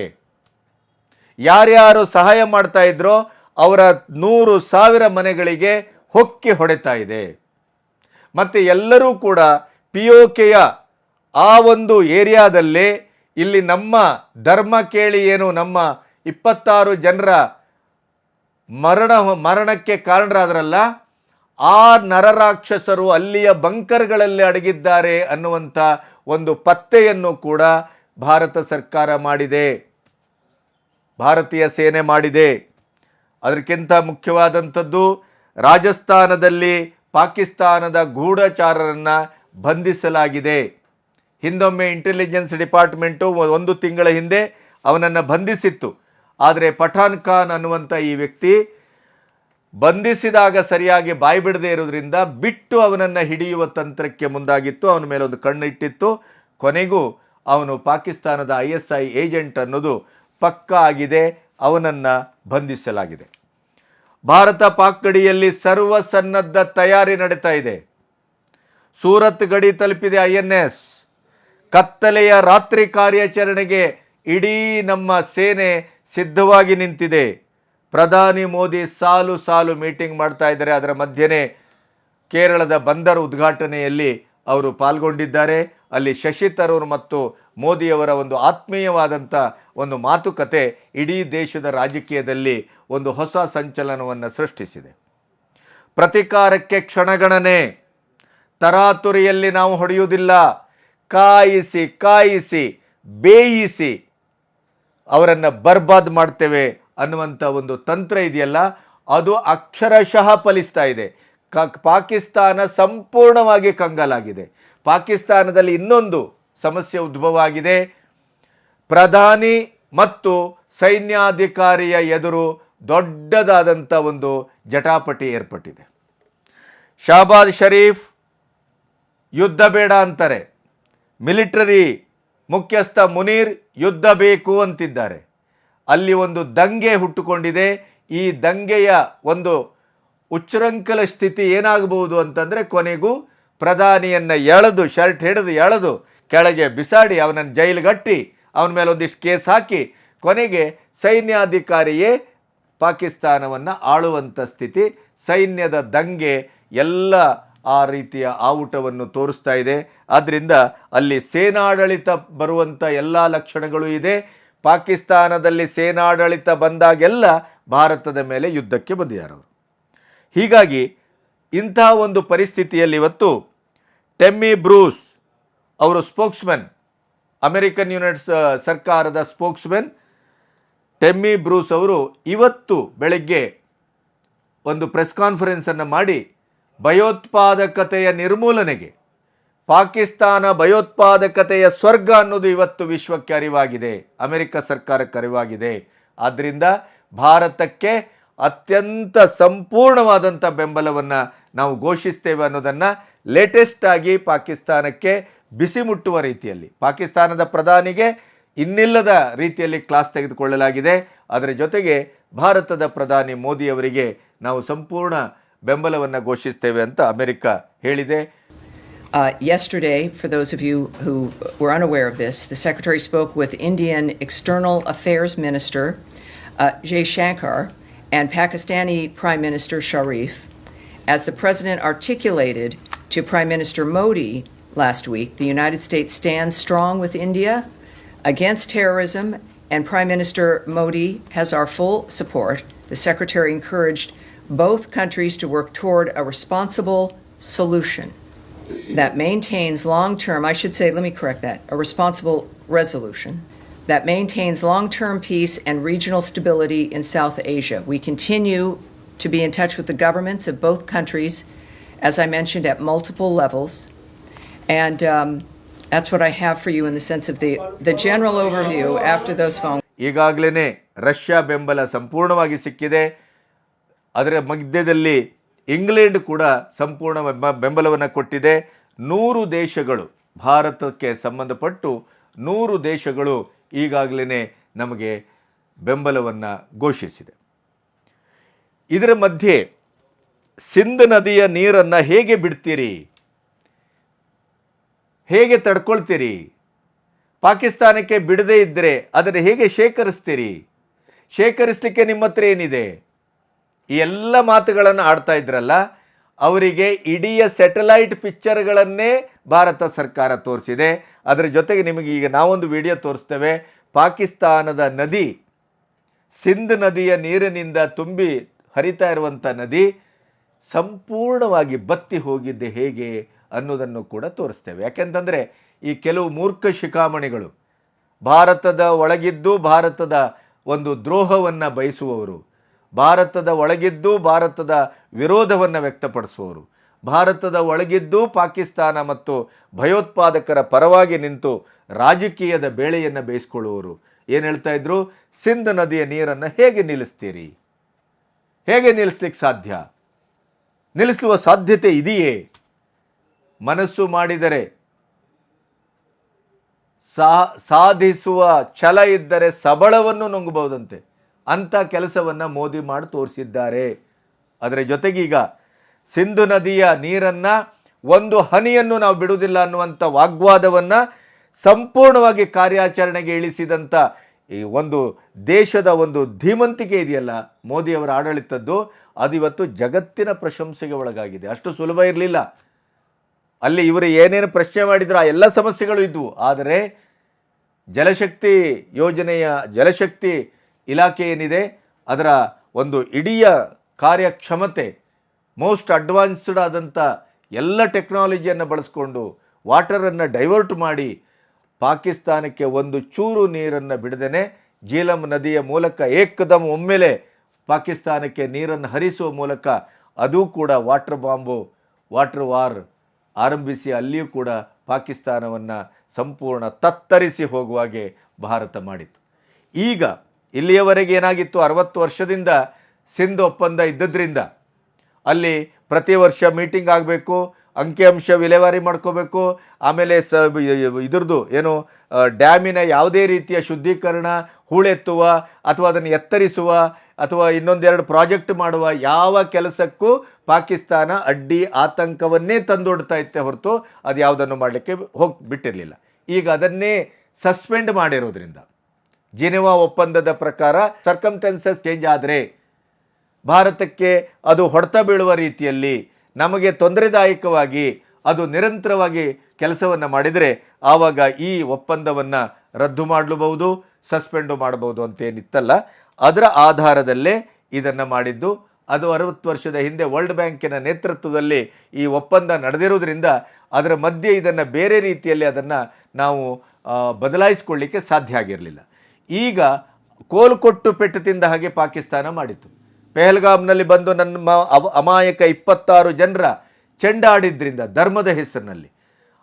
[SPEAKER 1] ಯಾರ್ಯಾರು ಸಹಾಯ ಮಾಡ್ತಾ ಇದ್ರೋ ಅವರ 100,000 ಮನೆಗಳಿಗೆ ಹೊಕ್ಕಿ ಹೊಡೆತಾ ಇದೆ. ಮತ್ತು ಎಲ್ಲರೂ ಕೂಡ POKಯ ಆ ಒಂದು ಏರಿಯಾದಲ್ಲೇ ಇಲ್ಲಿ ನಮ್ಮ ಧರ್ಮ ಕೇಳಿ ಏನು ನಮ್ಮ 26 ಜನರ ಮರಣಕ್ಕೆ ಕಾರಣರಾದ್ರಲ್ಲ, ಆ ನರರಾಕ್ಷಸರು ಅಲ್ಲಿಯ ಬಂಕರ್ಗಳಲ್ಲಿ ಅಡಗಿದ್ದಾರೆ ಅನ್ನುವಂಥ ಒಂದು ಪತ್ತೆಯನ್ನು ಕೂಡ ಭಾರತ ಸರ್ಕಾರ ಮಾಡಿದೆ, ಭಾರತೀಯ ಸೇನೆ ಮಾಡಿದೆ. ಅದಕ್ಕಿಂತ ಮುಖ್ಯವಾದಂಥದ್ದು, ರಾಜಸ್ಥಾನದಲ್ಲಿ ಪಾಕಿಸ್ತಾನದ ಗೂಢಚಾರರನ್ನು ಬಂಧಿಸಲಾಗಿದೆ. ಹಿಂದೊಮ್ಮೆ ಇಂಟೆಲಿಜೆನ್ಸ್ ಡಿಪಾರ್ಟ್ಮೆಂಟು 1 ತಿಂಗಳ ಹಿಂದೆ ಅವನನ್ನು ಬಂಧಿಸಿತ್ತು. ಆದರೆ ಪಠಾನ್ ಖಾನ್ ಅನ್ನುವಂಥ ಈ ವ್ಯಕ್ತಿ ಬಂಧಿಸಿದಾಗ ಸರಿಯಾಗಿ ಬಾಯಿ ಬಿಡದೇ ಇರೋದ್ರಿಂದ ಬಿಟ್ಟು ಅವನನ್ನು ಹಿಡಿಯುವ ತಂತ್ರಕ್ಕೆ ಮುಂದಾಗಿತ್ತು. ಅವನ ಮೇಲೆ ಒಂದು ಕಣ್ಣಿಟ್ಟಿತ್ತು. ಕೊನೆಗೂ ಅವನು ಪಾಕಿಸ್ತಾನದ ISI ಏಜೆಂಟ್ ಅನ್ನೋದು ಪಕ್ಕಾ ಆಗಿದೆ. ಅವನನ್ನು ಬಂಧಿಸಲಾಗಿದೆ. ಭಾರತ ಪಾಕ್ ಗಡಿಯಲ್ಲಿ ಸರ್ವಸನ್ನದ್ಧ ತಯಾರಿ ನಡೀತಾ ಇದೆ. ಸೂರತ್ ಗಡಿ ತಲುಪಿದೆ INS. ಕತ್ತಲೆಯ ರಾತ್ರಿ ಕಾರ್ಯಾಚರಣೆಗೆ ಇಡೀ ನಮ್ಮ ಸೇನೆ ಸಿದ್ಧವಾಗಿ ನಿಂತಿದೆ. ಪ್ರಧಾನಿ ಮೋದಿ ಸಾಲು ಮೀಟಿಂಗ್ ಮಾಡ್ತಾ ಇದ್ದಾರೆ. ಅದರ ಮಧ್ಯೆನೇ ಕೇರಳದ ಬಂದರು ಉದ್ಘಾಟನೆಯಲ್ಲಿ ಅವರು ಪಾಲ್ಗೊಂಡಿದ್ದಾರೆ. ಅಲ್ಲಿ ಶಶಿ ತರೂರ್ ಮತ್ತು ಮೋದಿಯವರ ಒಂದು ಆತ್ಮೀಯವಾದಂಥ ಒಂದು ಮಾತುಕತೆ ಇಡೀ ದೇಶದ ರಾಜಕೀಯದಲ್ಲಿ ಒಂದು ಹೊಸ ಸಂಚಲನವನ್ನು ಸೃಷ್ಟಿಸಿದೆ. ಪ್ರತಿಕಾರಕ್ಕೆ ಕ್ಷಣಗಣನೆ, ತರಾತುರಿಯಲ್ಲಿ ನಾವು ಹೊಡೆಯುವುದಿಲ್ಲ, ಕಾಯಿಸಿ ಬೇಯಿಸಿ ಅವರನ್ನು ಬರ್ಬಾದ್ ಮಾಡ್ತೇವೆ ಅನ್ನುವಂಥ ಒಂದು ತಂತ್ರ ಇದೆಯಲ್ಲ, ಅದು ಅಕ್ಷರಶಃ ಫಲಿಸ್ತಾ ಇದೆ. ಪಾಕಿಸ್ತಾನ ಸಂಪೂರ್ಣವಾಗಿ ಕಂಗಾಲಾಗಿದೆ. ಪಾಕಿಸ್ತಾನದಲ್ಲಿ ಇನ್ನೊಂದು ಸಮಸ್ಯೆ ಉದ್ಭವ ಆಗಿದೆ. ಪ್ರಧಾನಿ ಮತ್ತು ಸೈನ್ಯಾಧಿಕಾರಿಯ ಎದುರು ದೊಡ್ಡದಾದಂಥ ಒಂದು ಜಟಾಪಟಿ ಏರ್ಪಟ್ಟಿದೆ. ಶಹಬಾಜ್ ಶರೀಫ್ ಯುದ್ಧ ಬೇಡ ಅಂತಾರೆ, ಮಿಲಿಟರಿ ಮುಖ್ಯಸ್ಥ ಮುನೀರ್ ಯುದ್ಧ ಬೇಕು ಅಂತಿದ್ದಾರೆ. ಅಲ್ಲಿ ಒಂದು ದಂಗೆ ಹುಟ್ಟುಕೊಂಡಿದೆ. ಈ ದಂಗೆಯ ಒಂದು ಉಚ್ಚೃಂಖಲ ಸ್ಥಿತಿ ಏನಾಗಬಹುದು ಅಂತಂದರೆ, ಕೊನೆಗೂ ಪ್ರಧಾನಿಯನ್ನು ಎಳೆದು ಶರ್ಟ್ ಹಿಡಿದು ಎಳೆದು ಕೆಳಗೆ ಬಿಸಾಡಿ ಅವನನ್ನು ಜೈಲಿಗಟ್ಟಿ ಅವನ ಮೇಲೆ ಒಂದಿಷ್ಟು ಕೇಸ್ ಹಾಕಿ ಕೊನೆಗೆ ಸೈನ್ಯಾಧಿಕಾರಿಯೇ ಪಾಕಿಸ್ತಾನವನ್ನು ಆಳುವಂಥ ಸ್ಥಿತಿ. ಸೈನ್ಯದ ದಂಗೆ ಎಲ್ಲ ಆ ರೀತಿಯ ಆವುಟವನ್ನು ತೋರಿಸ್ತಾ ಇದೆ. ಆದ್ದರಿಂದ ಅಲ್ಲಿ ಸೇನಾಡಳಿತ ಬರುವಂಥ ಎಲ್ಲ ಲಕ್ಷಣಗಳು ಇದೆ. ಪಾಕಿಸ್ತಾನದಲ್ಲಿ ಸೇನಾಡಳಿತ ಬಂದಾಗೆಲ್ಲ ಭಾರತದ ಮೇಲೆ ಯುದ್ಧಕ್ಕೆ ಬಂದಿದ್ದಾರೆ ಅವರು. ಹೀಗಾಗಿ ಇಂತಹ ಒಂದು ಪರಿಸ್ಥಿತಿಯಲ್ಲಿ ಇವತ್ತು ಟೆಮ್ಮಿ ಬ್ರೂಸ್ ಅವರು ಸ್ಪೋಕ್ಸ್ಮನ್, ಅಮೆರಿಕನ್ ಸರ್ಕಾರದ ಸ್ಪೋಕ್ಸ್ಮನ್ ಟೆಮ್ಮಿ ಬ್ರೂಸ್ ಅವರು ಇವತ್ತು ಬೆಳಗ್ಗೆ ಒಂದು ಪ್ರೆಸ್ ಕಾನ್ಫರೆನ್ಸನ್ನು ಮಾಡಿ ಭಯೋತ್ಪಾದಕತೆಯ ನಿರ್ಮೂಲನೆಗೆ ಪಾಕಿಸ್ತಾನ ಭಯೋತ್ಪಾದಕತೆಯ ಸ್ವರ್ಗ ಅನ್ನೋದು ಇವತ್ತು ವಿಶ್ವಕ್ಕೆ ಅರಿವಾಗಿದೆ, ಅಮೆರಿಕ ಸರ್ಕಾರಕ್ಕೆ ಅರಿವಾಗಿದೆ. ಆದ್ದರಿಂದ ಭಾರತಕ್ಕೆ ಅತ್ಯಂತ ಸಂಪೂರ್ಣವಾದಂಥ ಬೆಂಬಲವನ್ನು ನಾವು ಘೋಷಿಸ್ತೇವೆ ಅನ್ನೋದನ್ನು ಲೇಟೆಸ್ಟ್ ಆಗಿ ಪಾಕಿಸ್ತಾನಕ್ಕೆ ಬಿಸಿ ಮುಟ್ಟುವ ರೀತಿಯಲ್ಲಿ ಪಾಕಿಸ್ತಾನದ ಪ್ರಧಾನಿಗೆ ಇನ್ನಿಲ್ಲದ ರೀತಿಯಲ್ಲಿ ಕ್ಲಾಸ್ ತೆಗೆದುಕೊಳ್ಳಲಾಗಿದೆ. ಅದರ ಜೊತೆಗೆ ಭಾರತದ ಪ್ರಧಾನಿ ಮೋದಿಯವರಿಗೆ ನಾವು ಸಂಪೂರ್ಣ ಬೆಂಬಲವನ್ನು ಘೋಷಿಸ್ತೇವೆ ಅಂತ ಅಮೆರಿಕ ಹೇಳಿದೆ.
[SPEAKER 2] Yesterday, for those of you who were unaware of this, the Secretary spoke with Indian External Affairs Minister Jay Shankar and Pakistani Prime Minister Sharif. As the President articulated to Prime Minister Modi last week, the United States stands strong with India against terrorism, and Prime Minister Modi has our full support. The Secretary encouraged both countries to work toward a responsible solution that maintains long-term, I should say, let me correct that, a responsible resolution that maintains long-term peace and regional stability in South Asia. We continue to be in touch with the governments of both countries, as I mentioned, at multiple levels. And that's what I have for you in the sense of the general overview after those phone.
[SPEAKER 1] ಈಗಾಗಲೇ Russia ಬೆಂಬಲ ಸಂಪೂರ್ಣವಾಗಿ ಸಿಕ್ಕಿದೆ. ಅದರ ಮಧ್ಯದಲ್ಲಿ England ಕೂಡ ಸಂಪೂರ್ಣ ಬೆಂಬಲವನ್ನು ಕೊಟ್ಟಿದೆ. 100 ದೇಶಗಳು, ಭಾರತಕ್ಕೆ ಸಂಬಂಧಪಟ್ಟು 100 ದೇಶಗಳು ಈಗಾಗಲೇ ನಮಗೆ ಬೆಂಬಲವನ್ನು ಘೋಷಿಸಿದೆ. ಇದರ ಮಧ್ಯೆ ಸಿಂಧ್ ನದಿಯ ನೀರನ್ನು ಹೇಗೆ ಬಿಡ್ತೀರಿ, ಹೇಗೆ ತಡ್ಕೊಳ್ತೀರಿ, ಪಾಕಿಸ್ತಾನಕ್ಕೆ ಬಿಡದೇ ಇದ್ದರೆ ಅದನ್ನು ಹೇಗೆ ಶೇಖರಿಸ್ತೀರಿ, ಶೇಖರಿಸಲಿಕ್ಕೆ ನಿಮ್ಮ ಹತ್ರ ಏನಿದೆ, ಈ ಎಲ್ಲ ಮಾತುಗಳನ್ನು ಆಡ್ತಾ ಇದ್ರಲ್ಲ, ಅವರಿಗೆ ಇಡೀ ಸ್ಯಾಟಲೈಟ್ ಪಿಕ್ಚರ್ಗಳನ್ನೇ ಭಾರತ ಸರ್ಕಾರ ತೋರಿಸಿದೆ. ಅದರ ಜೊತೆಗೆ ನಿಮಗೆ ಈಗ ನಾವೊಂದು ವಿಡಿಯೋ ತೋರಿಸ್ತೇವೆ. ಪಾಕಿಸ್ತಾನದ ನದಿ, ಸಿಂಧ್ ನದಿಯ ನೀರಿನಿಂದ ತುಂಬಿ ಹರಿತಾ ಇರುವಂಥ ನದಿ ಸಂಪೂರ್ಣವಾಗಿ ಬತ್ತಿ ಹೋಗಿದ್ದೆ ಹೇಗೆ ಅನ್ನೋದನ್ನು ಕೂಡ ತೋರಿಸ್ತೇವೆ. ಯಾಕೆಂತಂದರೆ ಈ ಕೆಲವು ಮೂರ್ಖ ಶಿಖಾಮಣಿಗಳು ಭಾರತದ ಒಳಗಿದ್ದು ಭಾರತದ ಒಂದು ದ್ರೋಹವನ್ನು ಬಯಸುವವರು, ಭಾರತದ ಒಳಗಿದ್ದು ಭಾರತದ ವಿರೋಧವನ್ನು ವ್ಯಕ್ತಪಡಿಸುವವರು, ಭಾರತದ ಒಳಗಿದ್ದು ಪಾಕಿಸ್ತಾನ ಮತ್ತು ಭಯೋತ್ಪಾದಕರ ಪರವಾಗಿ ನಿಂತು ರಾಜಕೀಯದ ಬೇಳೆಯನ್ನು ಬೇಯಿಸ್ಕೊಳ್ಳುವವರು ಏನು ಹೇಳ್ತಾ ಇದ್ರು, ಸಿಂಧ್ ನದಿಯ ನೀರನ್ನು ಹೇಗೆ ನಿಲ್ಲಿಸ್ತೀರಿ, ಹೇಗೆ ನಿಲ್ಲಿಸ್ಲಿಕ್ಕೆ ಸಾಧ್ಯ, ನಿಲ್ಲಿಸುವ ಸಾಧ್ಯತೆ ಇದೆಯೇ, ಮನಸ್ಸು ಮಾಡಿದರೆ ಸಾಧಿಸುವ ಛಲ ಇದ್ದರೆ ಸಬಳವನ್ನು ನುಂಗಬಹುದಂತೆ, ಅಂಥ ಕೆಲಸವನ್ನು ಮೋದಿ ಮಾಡಿ ತೋರಿಸಿದ್ದಾರೆ. ಅದರ ಜೊತೆಗೀಗ ಸಿಂಧು ನದಿಯ ನೀರನ್ನು ಒಂದು ಹನಿಯನ್ನು ನಾವು ಬಿಡುವುದಿಲ್ಲ ಅನ್ನುವಂಥ ವಾಗ್ವಾದವನ್ನು ಸಂಪೂರ್ಣವಾಗಿ ಕಾರ್ಯಾಚರಣೆಗೆ ಇಳಿಸಿದಂಥ ಈ ಒಂದು ದೇಶದ ಒಂದು ಧೀಮಂತಿಕೆ ಇದೆಯಲ್ಲ ಮೋದಿಯವರ ಆಡಳಿತದ್ದು, ಅದು ಇವತ್ತು ಜಗತ್ತಿನ ಪ್ರಶಂಸೆಗೆ ಒಳಗಾಗಿದೆ. ಅಷ್ಟು ಸುಲಭ ಇರಲಿಲ್ಲ. ಅಲ್ಲಿ ಇವರು ಏನೇನು ಪ್ರಶ್ನೆ ಮಾಡಿದ್ರು ಆ ಎಲ್ಲ ಸಮಸ್ಯೆಗಳು ಇದ್ವು. ಆದರೆ ಜಲಶಕ್ತಿ ಯೋಜನೆಯ ಜಲಶಕ್ತಿ ಇಲಾಖೆ ಏನಿದೆ ಅದರ ಒಂದು ಇಡೀ ಕಾರ್ಯಕ್ಷಮತೆ, ಮೋಸ್ಟ್ ಅಡ್ವಾನ್ಸ್ಡ್ ಆದಂಥ ಎಲ್ಲ ಟೆಕ್ನಾಲಜಿಯನ್ನು ಬಳಸ್ಕೊಂಡು ವಾಟರನ್ನು ಡೈವರ್ಟ್ ಮಾಡಿ ಪಾಕಿಸ್ತಾನಕ್ಕೆ ಒಂದು ಚೂರು ನೀರನ್ನು ಬಿಡದೇನೆ ಜೀಲಂ ನದಿಯ ಮೂಲಕ ಏಕದಮ್ ಒಮ್ಮೆಲೆ ಪಾಕಿಸ್ತಾನಕ್ಕೆ ನೀರನ್ನು ಹರಿಸುವ ಮೂಲಕ ಅದು ಕೂಡ ವಾಟರ್ ವಾರ್ ಆರಂಭಿಸಿ ಅಲ್ಲಿಯೂ ಕೂಡ ಪಾಕಿಸ್ತಾನವನ್ನು ಸಂಪೂರ್ಣ ತತ್ತರಿಸಿ ಹೋಗುವಾಗೆ ಭಾರತ ಮಾಡಿತು. ಈಗ ಇಲ್ಲಿಯವರೆಗೆ ಏನಾಗಿತ್ತು, 60 ವರ್ಷದಿಂದ ಸಿಂಧ್ ಒಪ್ಪಂದ ಇದ್ದದ್ರಿಂದ ಅಲ್ಲಿ ಪ್ರತಿ ವರ್ಷ ಮೀಟಿಂಗ್ ಆಗಬೇಕು, ಅಂಕಿಅಂಶ ವಿಲೇವಾರಿ ಮಾಡ್ಕೋಬೇಕು, ಆಮೇಲೆ ಇದ್ರದ್ದು ಏನು ಡ್ಯಾಮಿನ ಯಾವುದೇ ರೀತಿಯ ಶುದ್ಧೀಕರಣ, ಹೂಳೆತ್ತುವ ಅಥವಾ ಅದನ್ನು ಎತ್ತರಿಸುವ ಅಥವಾ ಇನ್ನೊಂದೆರಡು ಪ್ರಾಜೆಕ್ಟ್ ಮಾಡುವ ಯಾವ ಕೆಲಸಕ್ಕೂ ಪಾಕಿಸ್ತಾನ ಅಡ್ಡಿ ಆತಂಕವನ್ನೇ ತಂದೊಡ್ತಾ ಇತ್ತೆ ಹೊರತು ಅದು ಯಾವುದನ್ನು ಮಾಡಲಿಕ್ಕೆ ಬಿಟ್ಟಿರಲಿಲ್ಲ. ಈಗ ಅದನ್ನೇ ಸಸ್ಪೆಂಡ್ ಮಾಡಿರೋದ್ರಿಂದ ಜಿನೆವಾ ಒಪ್ಪಂದದ ಪ್ರಕಾರ ಸರ್ಕಮ್ಸ್ಟೆನ್ಸಸ್ ಚೇಂಜ್ ಆದರೆ ಭಾರತಕ್ಕೆ ಅದು ಹೊಡೆತ ಬೀಳುವ ರೀತಿಯಲ್ಲಿ ನಮಗೆ ತೊಂದರೆದಾಯಕವಾಗಿ ಅದು ನಿರಂತರವಾಗಿ ಕೆಲಸವನ್ನು ಮಾಡಿದರೆ ಆವಾಗ ಈ ಒಪ್ಪಂದವನ್ನು ರದ್ದು ಮಾಡಲೂಬಹುದು, ಸಸ್ಪೆಂಡು ಮಾಡಬಹುದು ಅಂತೇನಿತ್ತಲ್ಲ, ಅದರ ಆಧಾರದಲ್ಲೇ ಇದನ್ನು ಮಾಡಿದ್ದು. ಅದು 60 ವರ್ಷದ ಹಿಂದೆ ವರ್ಲ್ಡ್ ಬ್ಯಾಂಕಿನ ನೇತೃತ್ವದಲ್ಲಿ ಈ ಒಪ್ಪಂದ ನಡೆದಿರುವುದರಿಂದ ಅದರ ಮಧ್ಯೆ ಇದನ್ನು ಬೇರೆ ರೀತಿಯಲ್ಲಿ ಅದನ್ನು ನಾವು ಬದಲಾಯಿಸಿಕೊಳ್ಳಿಕ್ಕೆ ಸಾಧ್ಯ ಆಗಿರಲಿಲ್ಲ. ಈಗ ಕೋಲು ಕೊಟ್ಟು ಪೆಟ್ಟು ತಿಂದ ಹಾಗೆ ಪಾಕಿಸ್ತಾನ ಮಾಡಿತು. ಪೆಹಲ್ಗಾಮ್ನಲ್ಲಿ ಬಂದು ನನ್ನ ಅಮಾಯಕ 26 ಜನರ ಚೆಂಡಾಡಿದ್ರಿಂದ ಧರ್ಮದ ಹೆಸರಿನಲ್ಲಿ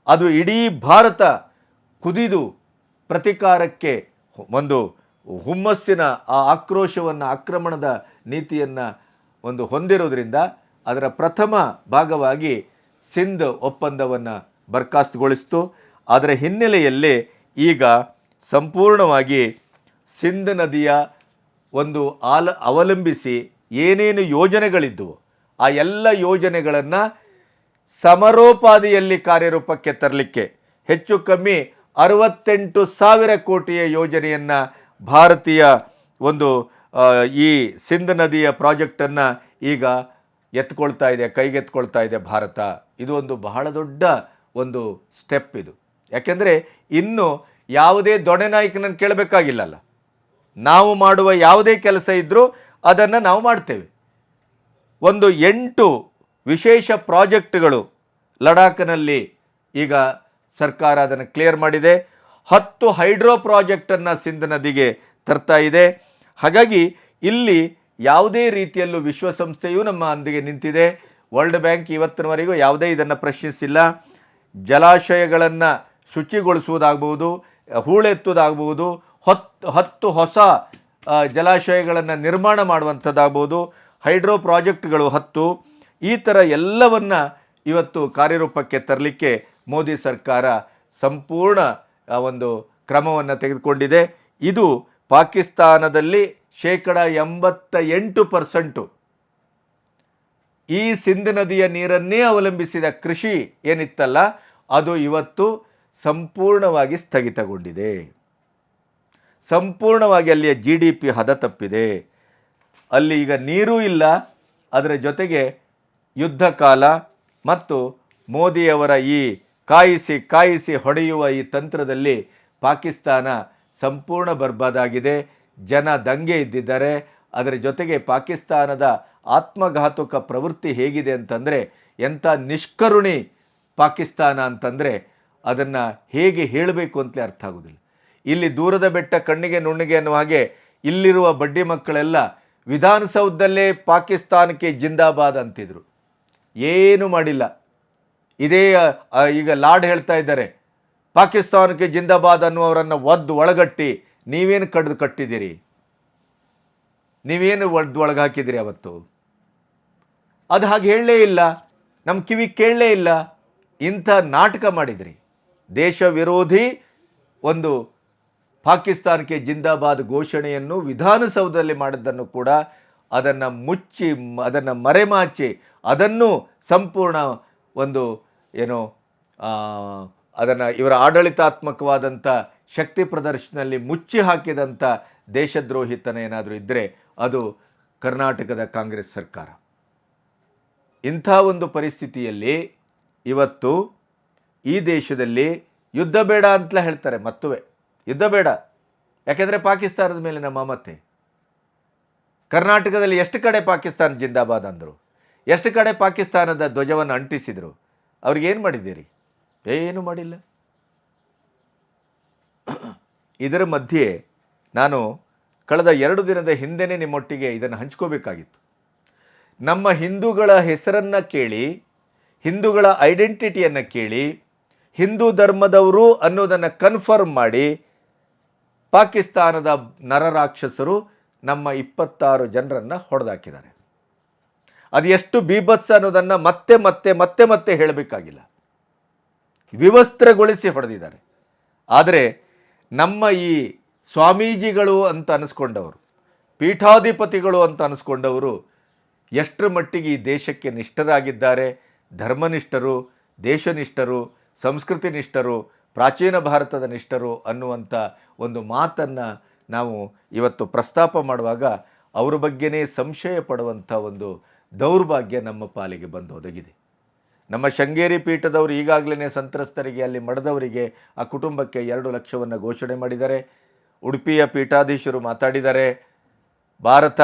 [SPEAKER 1] ಅದು ಇಡೀ ಭಾರತ ಕುದಿದು ಪ್ರತಿಕಾರಕ್ಕೆ ಒಂದು ಹುಮ್ಮಸ್ಸಿನ ಆ ಆಕ್ರೋಶವನ್ನು, ಆಕ್ರಮಣದ ನೀತಿಯನ್ನು ಒಂದು ಹೊಂದಿರೋದ್ರಿಂದ ಅದರ ಪ್ರಥಮ ಭಾಗವಾಗಿ ಸಿಂಧ್ ಒಪ್ಪಂದವನ್ನು ಬರ್ಖಾಸ್ತುಗೊಳಿಸಿತು. ಅದರ ಹಿನ್ನೆಲೆಯಲ್ಲಿ ಈಗ ಸಂಪೂರ್ಣವಾಗಿ ಸಿಂಧ್ ನದಿಯ ಒಂದು ಅವಲಂಬಿಸಿ ಏನೇನು ಯೋಜನೆಗಳಿದ್ದವು ಆ ಎಲ್ಲ ಯೋಜನೆಗಳನ್ನು ಸಮರೋಪಾದಿಯಲ್ಲಿ ಕಾರ್ಯರೂಪಕ್ಕೆ ತರಲಿಕ್ಕೆ ಹೆಚ್ಚು ಕಮ್ಮಿ 68,000 ಕೋಟಿಯ ಯೋಜನೆಯನ್ನು ಭಾರತೀಯ ಒಂದು ಈ ಸಿಂಧ್ ನದಿಯ ಪ್ರಾಜೆಕ್ಟನ್ನು ಈಗ ಎತ್ಕೊಳ್ತಾ ಇದೆ, ಕೈಗೆತ್ಕೊಳ್ತಾ ಇದೆ ಭಾರತ. ಇದು ಒಂದು ಬಹಳ ದೊಡ್ಡ ಒಂದು ಸ್ಟೆಪ್ ಇದು. ಯಾಕೆಂದರೆ ಇನ್ನು ಯಾವುದೇ ದೊಣೆ ನಾಯಕನನ್ನು ಕೇಳಬೇಕಾಗಿಲ್ಲಲ್ಲ, ನಾವು ಮಾಡುವ ಯಾವುದೇ ಕೆಲಸ ಇದ್ದರೂ ಅದನ್ನು ನಾವು ಮಾಡ್ತೇವೆ. ಒಂದು 8 ವಿಶೇಷ ಪ್ರಾಜೆಕ್ಟ್ಗಳು ಲಡಾಖ್ನಲ್ಲಿ ಈಗ ಸರ್ಕಾರ ಅದನ್ನು ಕ್ಲಿಯರ್ ಮಾಡಿದೆ. 10 ಹೈಡ್ರೋ ಪ್ರಾಜೆಕ್ಟನ್ನು ಸಿಂಧ್ ನದಿಗೆ ತರ್ತಾ ಇದೆ. ಹಾಗಾಗಿ ಇಲ್ಲಿ ಯಾವುದೇ ರೀತಿಯಲ್ಲೂ ವಿಶ್ವಸಂಸ್ಥೆಯು ನಮ್ಮ ಅಂದಿಗೆ ನಿಂತಿದೆ. ವರ್ಲ್ಡ್ ಬ್ಯಾಂಕ್ ಇವತ್ತಿನವರೆಗೂ ಯಾವುದೇ ಇದನ್ನು ಪ್ರಶ್ನಿಸಿಲ್ಲ. ಜಲಾಶಯಗಳನ್ನು ಶುಚಿಗೊಳಿಸುವುದಾಗಬಹುದು, ಹೂಳೆತ್ತುವುದಾಗಬಹುದು, 10 ಹೊಸ ಜಲಾಶಯಗಳನ್ನು ನಿರ್ಮಾಣ ಮಾಡುವಂಥದ್ದಾಗ್ಬೋದು, ಹೈಡ್ರೋ ಪ್ರಾಜೆಕ್ಟ್ಗಳು 10, ಈ ಥರ ಎಲ್ಲವನ್ನು ಇವತ್ತು ಕಾರ್ಯರೂಪಕ್ಕೆ ತರಲಿಕ್ಕೆ ಮೋದಿ ಸರ್ಕಾರ ಸಂಪೂರ್ಣ ಒಂದು ಕ್ರಮವನ್ನು ತೆಗೆದುಕೊಂಡಿದೆ. ಇದು ಪಾಕಿಸ್ತಾನದಲ್ಲಿ 88% ಈ ಸಿಂಧ್ ನದಿಯ ನೀರನ್ನೇ ಅವಲಂಬಿಸಿದ ಕೃಷಿ ಏನಿತ್ತಲ್ಲ ಅದು ಇವತ್ತು ಸಂಪೂರ್ಣವಾಗಿ ಸ್ಥಗಿತಗೊಂಡಿದೆ. ಸಂಪೂರ್ಣವಾಗಿ ಅಲ್ಲಿಯ GDP ಹದ ತಪ್ಪಿದೆ. ಅಲ್ಲಿ ಈಗ ನೀರೂ ಇಲ್ಲ, ಅದರ ಜೊತೆಗೆ ಯುದ್ಧ ಕಾಲ ಮತ್ತು ಮೋದಿಯವರ ಈ ಕಾಯಿಸಿ ಹೊಡೆಯುವ ಈ ತಂತ್ರದಲ್ಲಿ ಪಾಕಿಸ್ತಾನ ಸಂಪೂರ್ಣ ಬರ್ಬಾದಾಗಿದೆ. ಜನ ದಂಗೆ ಇದ್ದಿದ್ದಾರೆ. ಅದರ ಜೊತೆಗೆ ಪಾಕಿಸ್ತಾನದ ಆತ್ಮಘಾತುಕ ಪ್ರವೃತ್ತಿ ಹೇಗಿದೆ ಅಂತಂದರೆ, ಎಂಥ ನಿಷ್ಕರುಣಿ ಪಾಕಿಸ್ತಾನ ಅಂತಂದರೆ ಅದನ್ನು ಹೇಗೆ ಹೇಳಬೇಕು ಅಂತಲೇ ಅರ್ಥ ಆಗೋದಿಲ್ಲ. ಇಲ್ಲಿ ದೂರದ ಬೆಟ್ಟ ಕಣ್ಣಿಗೆ ನುಣ್ಣಿಗೆ ಅನ್ನುವ ಹಾಗೆ ಇಲ್ಲಿರುವ ಬಡ್ಡಿ ಮಕ್ಕಳೆಲ್ಲ ವಿಧಾನಸೌಧದಲ್ಲೇ ಪಾಕಿಸ್ತಾನಕ್ಕೆ ಜಿಂದಾಬಾದ್ ಅಂತಿದ್ರು. ಏನೂ ಮಾಡಿಲ್ಲ. ಇದೇ ಈಗ ಲಾರ್ಡ್ ಹೇಳ್ತಾ ಇದ್ದಾರೆ, ಪಾಕಿಸ್ತಾನಕ್ಕೆ ಜಿಂದಾಬಾದ್ ಅನ್ನುವವರನ್ನು ಒಳಗಟ್ಟಿ ನೀವೇನು ಕಟ್ಟಿದ್ದೀರಿ, ನೀವೇನು ಒಳಗೆ ಹಾಕಿದಿರಿ ಅವತ್ತು? ಅದು ಹಾಗೆ ಹೇಳಲೇ ಇಲ್ಲ, ನಮ್ಮ ಕಿವಿ ಕೇಳಲೇ ಇಲ್ಲ. ಇಂಥ ನಾಟಕ ಮಾಡಿದ್ರಿ. ದೇಶ ವಿರೋಧಿ ಒಂದು ಪಾಕಿಸ್ತಾನಕ್ಕೆ ಜಿಂದಾಬಾದ್ ಘೋಷಣೆಯನ್ನು ವಿಧಾನಸೌಧದಲ್ಲಿ ಮಾಡಿದ್ದನ್ನು ಕೂಡ ಅದನ್ನು ಮುಚ್ಚಿ, ಅದನ್ನು ಮರೆಮಾಚಿ, ಅದನ್ನು ಸಂಪೂರ್ಣ ಒಂದು ಏನು ಅದನ್ನು ಇವರ ಆಡಳಿತಾತ್ಮಕವಾದಂಥ ಶಕ್ತಿ ಪ್ರದರ್ಶನದಲ್ಲಿ ಮುಚ್ಚಿ ಹಾಕಿದಂಥ ದೇಶದ್ರೋಹಿತನ ಏನಾದರೂ ಇದ್ದರೆ ಅದು ಕರ್ನಾಟಕದ ಕಾಂಗ್ರೆಸ್ ಸರ್ಕಾರ. ಇಂಥ ಒಂದು ಪರಿಸ್ಥಿತಿಯಲ್ಲಿ ಇವತ್ತು ಈ ದೇಶದಲ್ಲಿ ಯುದ್ಧ ಬೇಡ ಅಂತಲೇ ಹೇಳ್ತಾರೆ. ಮತ್ತುವೆ ಯುದ್ಧ ಬೇಡ, ಯಾಕೆಂದರೆ ಪಾಕಿಸ್ತಾನದ ಮೇಲಿನ ಮಮತೆ. ಕರ್ನಾಟಕದಲ್ಲಿ ಎಷ್ಟು ಕಡೆ ಪಾಕಿಸ್ತಾನ ಜಿಂದಾಬಾದ್ ಅಂದರು, ಎಷ್ಟು ಕಡೆ ಪಾಕಿಸ್ತಾನದ ಧ್ವಜವನ್ನು ಅಂಟಿಸಿದರು. ಅವ್ರಿಗೇನು ಮಾಡಿದ್ದೀರಿ? ಏನು ಮಾಡಿಲ್ಲ. ಇದರ ಮಧ್ಯೆ ನಾನು ಕಳೆದ 2 ದಿನದ ಹಿಂದೆಯೇ ನಿಮ್ಮೊಟ್ಟಿಗೆ ಇದನ್ನು ಹಂಚ್ಕೋಬೇಕಾಗಿತ್ತು. ನಮ್ಮ ಹಿಂದೂಗಳ ಹೆಸರನ್ನು ಕೇಳಿ, ಹಿಂದೂಗಳ ಐಡೆಂಟಿಟಿಯನ್ನು ಕೇಳಿ, ಹಿಂದೂ ಧರ್ಮದವರು ಅನ್ನೋದನ್ನು ಕನ್ಫರ್ಮ್ ಮಾಡಿ ಪಾಕಿಸ್ತಾನದ ನರರಾಕ್ಷಸರು ನಮ್ಮ 26 ಜನರನ್ನು ಹೊಡೆದಾಕಿದ್ದಾರೆ. ಅದು ಎಷ್ಟು ಬೀಭತ್ಸ ಅನ್ನೋದನ್ನು ಮತ್ತೆ ಮತ್ತೆ ಮತ್ತೆ ಮತ್ತೆ ಹೇಳಬೇಕಾಗಿಲ್ಲ. ವಿವಸ್ತ್ರಗೊಳಿಸಿ ಹೊಡೆದಿದ್ದಾರೆ. ಆದರೆ ನಮ್ಮ ಈ ಸ್ವಾಮೀಜಿಗಳು ಅಂತ ಅನಿಸ್ಕೊಂಡವರು, ಪೀಠಾಧಿಪತಿಗಳು ಅಂತ ಅನಿಸ್ಕೊಂಡವರು ಎಷ್ಟರ ಮಟ್ಟಿಗೆ ಈ ದೇಶಕ್ಕೆ ನಿಷ್ಠರಾಗಿದ್ದಾರೆ, ಧರ್ಮನಿಷ್ಠರು, ದೇಶನಿಷ್ಠರು, ಸಂಸ್ಕೃತಿ ನಿಷ್ಠರು, ಪ್ರಾಚೀನ ಭಾರತದ ನಿಷ್ಠರು ಅನ್ನುವಂಥ ಒಂದು ಮಾತನ್ನು ನಾವು ಇವತ್ತು ಪ್ರಸ್ತಾಪ ಮಾಡುವಾಗ ಅವರ ಬಗ್ಗೆನೇ ಸಂಶಯ ಪಡುವಂಥ ಒಂದು ದೌರ್ಭಾಗ್ಯ ನಮ್ಮ ಪಾಲಿಗೆ ಬಂದು ಒದಗಿದೆ. ನಮ್ಮ ಶೃಂಗೇರಿ ಪೀಠದವರು ಈಗಾಗಲೇ ಸಂತ್ರಸ್ತರಿಗೆ, ಅಲ್ಲಿ ಮಡದವರಿಗೆ, ಆ ಕುಟುಂಬಕ್ಕೆ 2 ಲಕ್ಷವನ್ನು ಘೋಷಣೆ ಮಾಡಿದ್ದಾರೆ. ಉಡುಪಿಯ ಪೀಠಾಧೀಶರು ಮಾತಾಡಿದ್ದಾರೆ. ಭಾರತ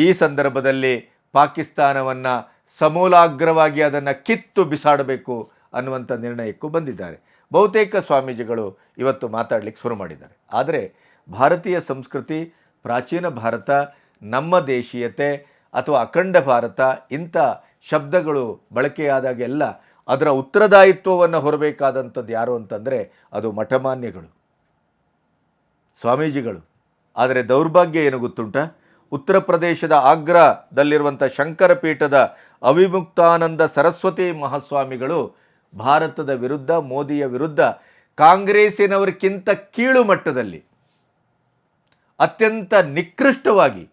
[SPEAKER 1] ಈ ಸಂದರ್ಭದಲ್ಲಿ ಪಾಕಿಸ್ತಾನವನ್ನು ಸಮೂಲಾಗ್ರವಾಗಿ ಅದನ್ನು ಕಿತ್ತು ಬಿಸಾಡಬೇಕು ಅನ್ನುವಂಥ ನಿರ್ಣಯಕ್ಕೂ ಬಂದಿದ್ದಾರೆ. ಬಹುತೇಕ ಸ್ವಾಮೀಜಿಗಳು ಇವತ್ತು ಮಾತಾಡಲಿಕ್ಕೆ ಶುರು ಮಾಡಿದ್ದಾರೆ. ಆದರೆ ಭಾರತೀಯ ಸಂಸ್ಕೃತಿ, ಪ್ರಾಚೀನ ಭಾರತ, ನಮ್ಮ ದೇಶೀಯತೆ ಅಥವಾ ಅಖಂಡ ಭಾರತ ಇಂಥ ಶಬ್ದಗಳು ಬಳಕೆಯಾದಾಗೆಲ್ಲ ಅದರ ಉತ್ತರದಾಯಿತ್ವವನ್ನು ಹೊರಬೇಕಾದಂಥದ್ದು ಯಾರು ಅಂತಂದರೆ ಅದು ಮಠಮಾನ್ಯಗಳು, ಸ್ವಾಮೀಜಿಗಳು. ಆದರೆ ದೌರ್ಭಾಗ್ಯ ಏನು ಗೊತ್ತುಂಟ? ಉತ್ತರ ಪ್ರದೇಶದ ಆಗ್ರಾದಲ್ಲಿರುವಂಥ ಶಂಕರ ಪೀಠದ ಅವಿಮುಕ್ತಾನಂದ ಸರಸ್ವತಿ ಮಹಾಸ್ವಾಮಿಗಳು ಭಾರತದ ವಿರುದ್ಧ, ಮೋದಿಯ ವಿರುದ್ಧ ಕಾಂಗ್ರೆಸ್ಸಿನವರಿಗಿಂತ ಕೀಳು ಮಟ್ಟದಲ್ಲಿ ಅತ್ಯಂತ ನಿಕೃಷ್ಟವಾಗಿ,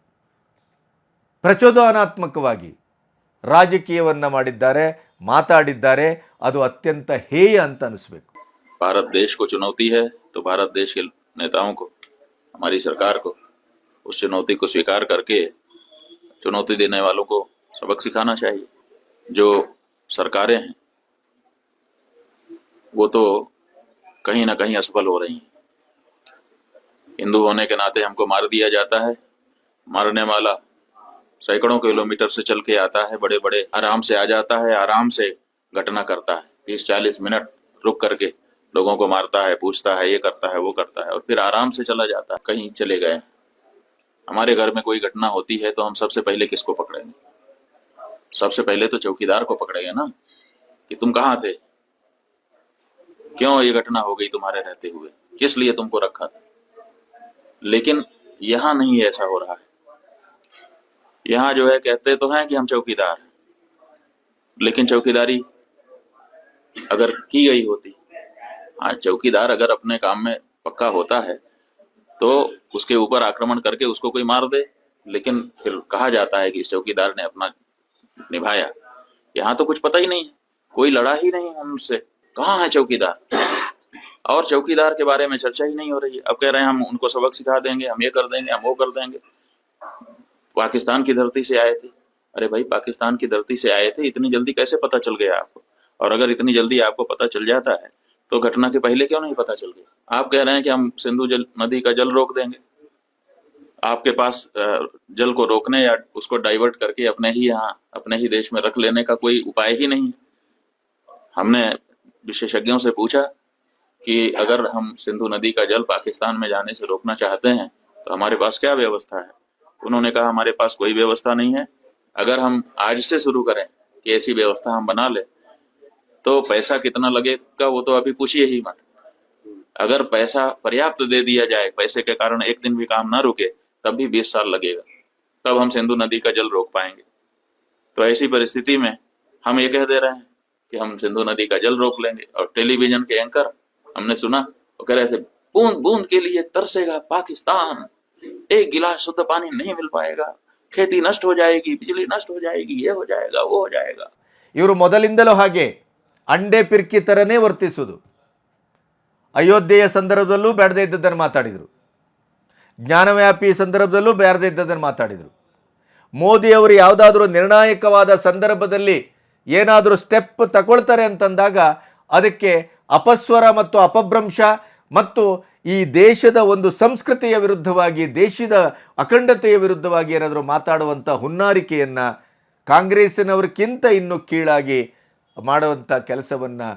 [SPEAKER 1] ಪ್ರಚೋದನಾತ್ಮಕವಾಗಿ ರಾಜಕೀಯವನ್ನು ಮಾಡಿದ್ದಾರೆ, ಮಾತಾಡಿದ್ದಾರೆ. ಅದು ಅತ್ಯಂತ ಹೇಯ ಅಂತ ಅನಿಸ್ಬೇಕು.
[SPEAKER 3] भारत देश को चुनौती है तो भारत देश के नेताओं को, हमारी सरकार को उस चुनौती को स्वीकार करके चुनौती देने वालों को सबक सिखाना चाहिए. जो सरकारें हैं वो तो कहीं ना कहीं असफल हो रही हैं. हिंदू होने के नाते हमको मार दिया जाता है. मारने वाला सैकड़ों किलोमीटर से चल के आता है, बड़े बड़े आराम से आ जाता है, आराम से घटना करता है, 30-40 मिनट रुक करके लोगों को मारता है, पूछता है, ये करता है, वो करता है, और फिर आराम से चला जाता है. कहीं चले गए. हमारे घर में कोई घटना होती है तो हम सबसे पहले किसको पकड़ेंगे? सबसे पहले तो चौकीदार को पकड़ेंगे ना, कि तुम कहाँ थे, क्यों ये घटना हो गई तुम्हारे रहते हुए, किस लिए तुमको रखा था. लेकिन यहाँ नहीं ऐसा हो रहा है. यहाँ जो है कहते तो हैं कि हम चौकीदार हैं, लेकिन चौकीदारी अगर की गई होती, हाँ चौकीदार अगर अपने काम में पक्का होता है तो उसके ऊपर आक्रमण करके उसको कोई मार दे, लेकिन फिर कहा जाता है कि इस चौकीदार ने अपना निभाया. यहाँ तो कुछ पता ही नहीं है, कोई लड़ा ही नहीं उनसे. कहाँ है चौकीदार? और चौकीदार के बारे में चर्चा ही नहीं हो रही है. अब कह रहे हैं हम उनको सबक सिखा देंगे, हम ये कर देंगे, हम वो कर देंगे. पाकिस्तान की धरती से आए थे. अरे भाई, पाकिस्तान की धरती से आए थे, इतनी जल्दी कैसे पता चल गया आपको? और अगर इतनी जल्दी आपको पता चल जाता है तो घटना के पहले क्यों नहीं पता चल गया? आप कह रहे हैं कि हम सिंधु नदी का जल रोक देंगे. आपके पास जल को रोकने या उसको डाइवर्ट करके अपने ही यहाँ, अपने ही देश में रख लेने का कोई उपाय ही नहीं है. हमने विशेषज्ञों से पूछा कि अगर हम सिंधु नदी का जल पाकिस्तान में जाने से रोकना चाहते हैं तो हमारे पास क्या व्यवस्था है. उन्होंने कहा हमारे पास कोई व्यवस्था नहीं है. अगर हम आज से शुरू करें कि ऐसी व्यवस्था हम बना ले तो पैसा कितना लगेगा वो तो अभी पूछिए ही मत. अगर पैसा पर्याप्त दे दिया जाए, पैसे के कारण एक दिन भी काम ना रुके, तब भी 20 साल लगेगा, तब हम सिंधु नदी का जल रोक पाएंगे. तो ऐसी परिस्थिति में हम ये कह दे रहे हैं कि हम सिंधु नदी का जल रोक लेंगे. और टेलीविजन के एंकर हमने सुना, वो कह रहे थे बूंद बूंद के लिए तरसेगा पाकिस्तान, एक गिलास शुद्ध पानी नहीं मिल पाएगा, खेती नष्ट हो जाएगी, बिजली नष्ट हो जाएगी, ये हो जाएगा, वो हो जाएगा.
[SPEAKER 1] ಇವರು ಮೊದಲಿಂದಲೂ ಹಾಗೆ ಅಂಡೆ ಪಿರ್ಕಿ ಥರನೇ ವರ್ತಿಸೋದು. ಅಯೋಧ್ಯೆಯ ಸಂದರ್ಭದಲ್ಲೂ ಬೇಡದೇ ಇದ್ದದ್ದನ್ನು ಮಾತಾಡಿದರು, ಜ್ಞಾನವ್ಯಾಪಿ ಸಂದರ್ಭದಲ್ಲೂ ಬೇಡದೇ ಇದ್ದದ್ದನ್ನು ಮಾತಾಡಿದರು. ಮೋದಿಯವರು ಯಾವುದಾದ್ರೂ ನಿರ್ಣಾಯಕವಾದ ಸಂದರ್ಭದಲ್ಲಿ ಏನಾದರೂ ಸ್ಟೆಪ್ ತಗೊಳ್ತಾರೆ ಅಂತಂದಾಗ ಅದಕ್ಕೆ ಅಪಸ್ವರ ಮತ್ತು ಅಪಭ್ರಂಶ ಮತ್ತು ಈ ದೇಶದ ಒಂದು ಸಂಸ್ಕೃತಿಯ ವಿರುದ್ಧವಾಗಿ, ದೇಶದ ಅಖಂಡತೆಯ ವಿರುದ್ಧವಾಗಿ ಏನಾದರೂ ಮಾತಾಡುವಂಥ ಹುನ್ನಾರಿಕೆಯನ್ನು ಕಾಂಗ್ರೆಸ್ಸಿನವ್ರಿಗಿಂತ ಇನ್ನೂ ಕೀಳಾಗಿ ಮಾಡುವಂಥ ಕೆಲಸವನ್ನು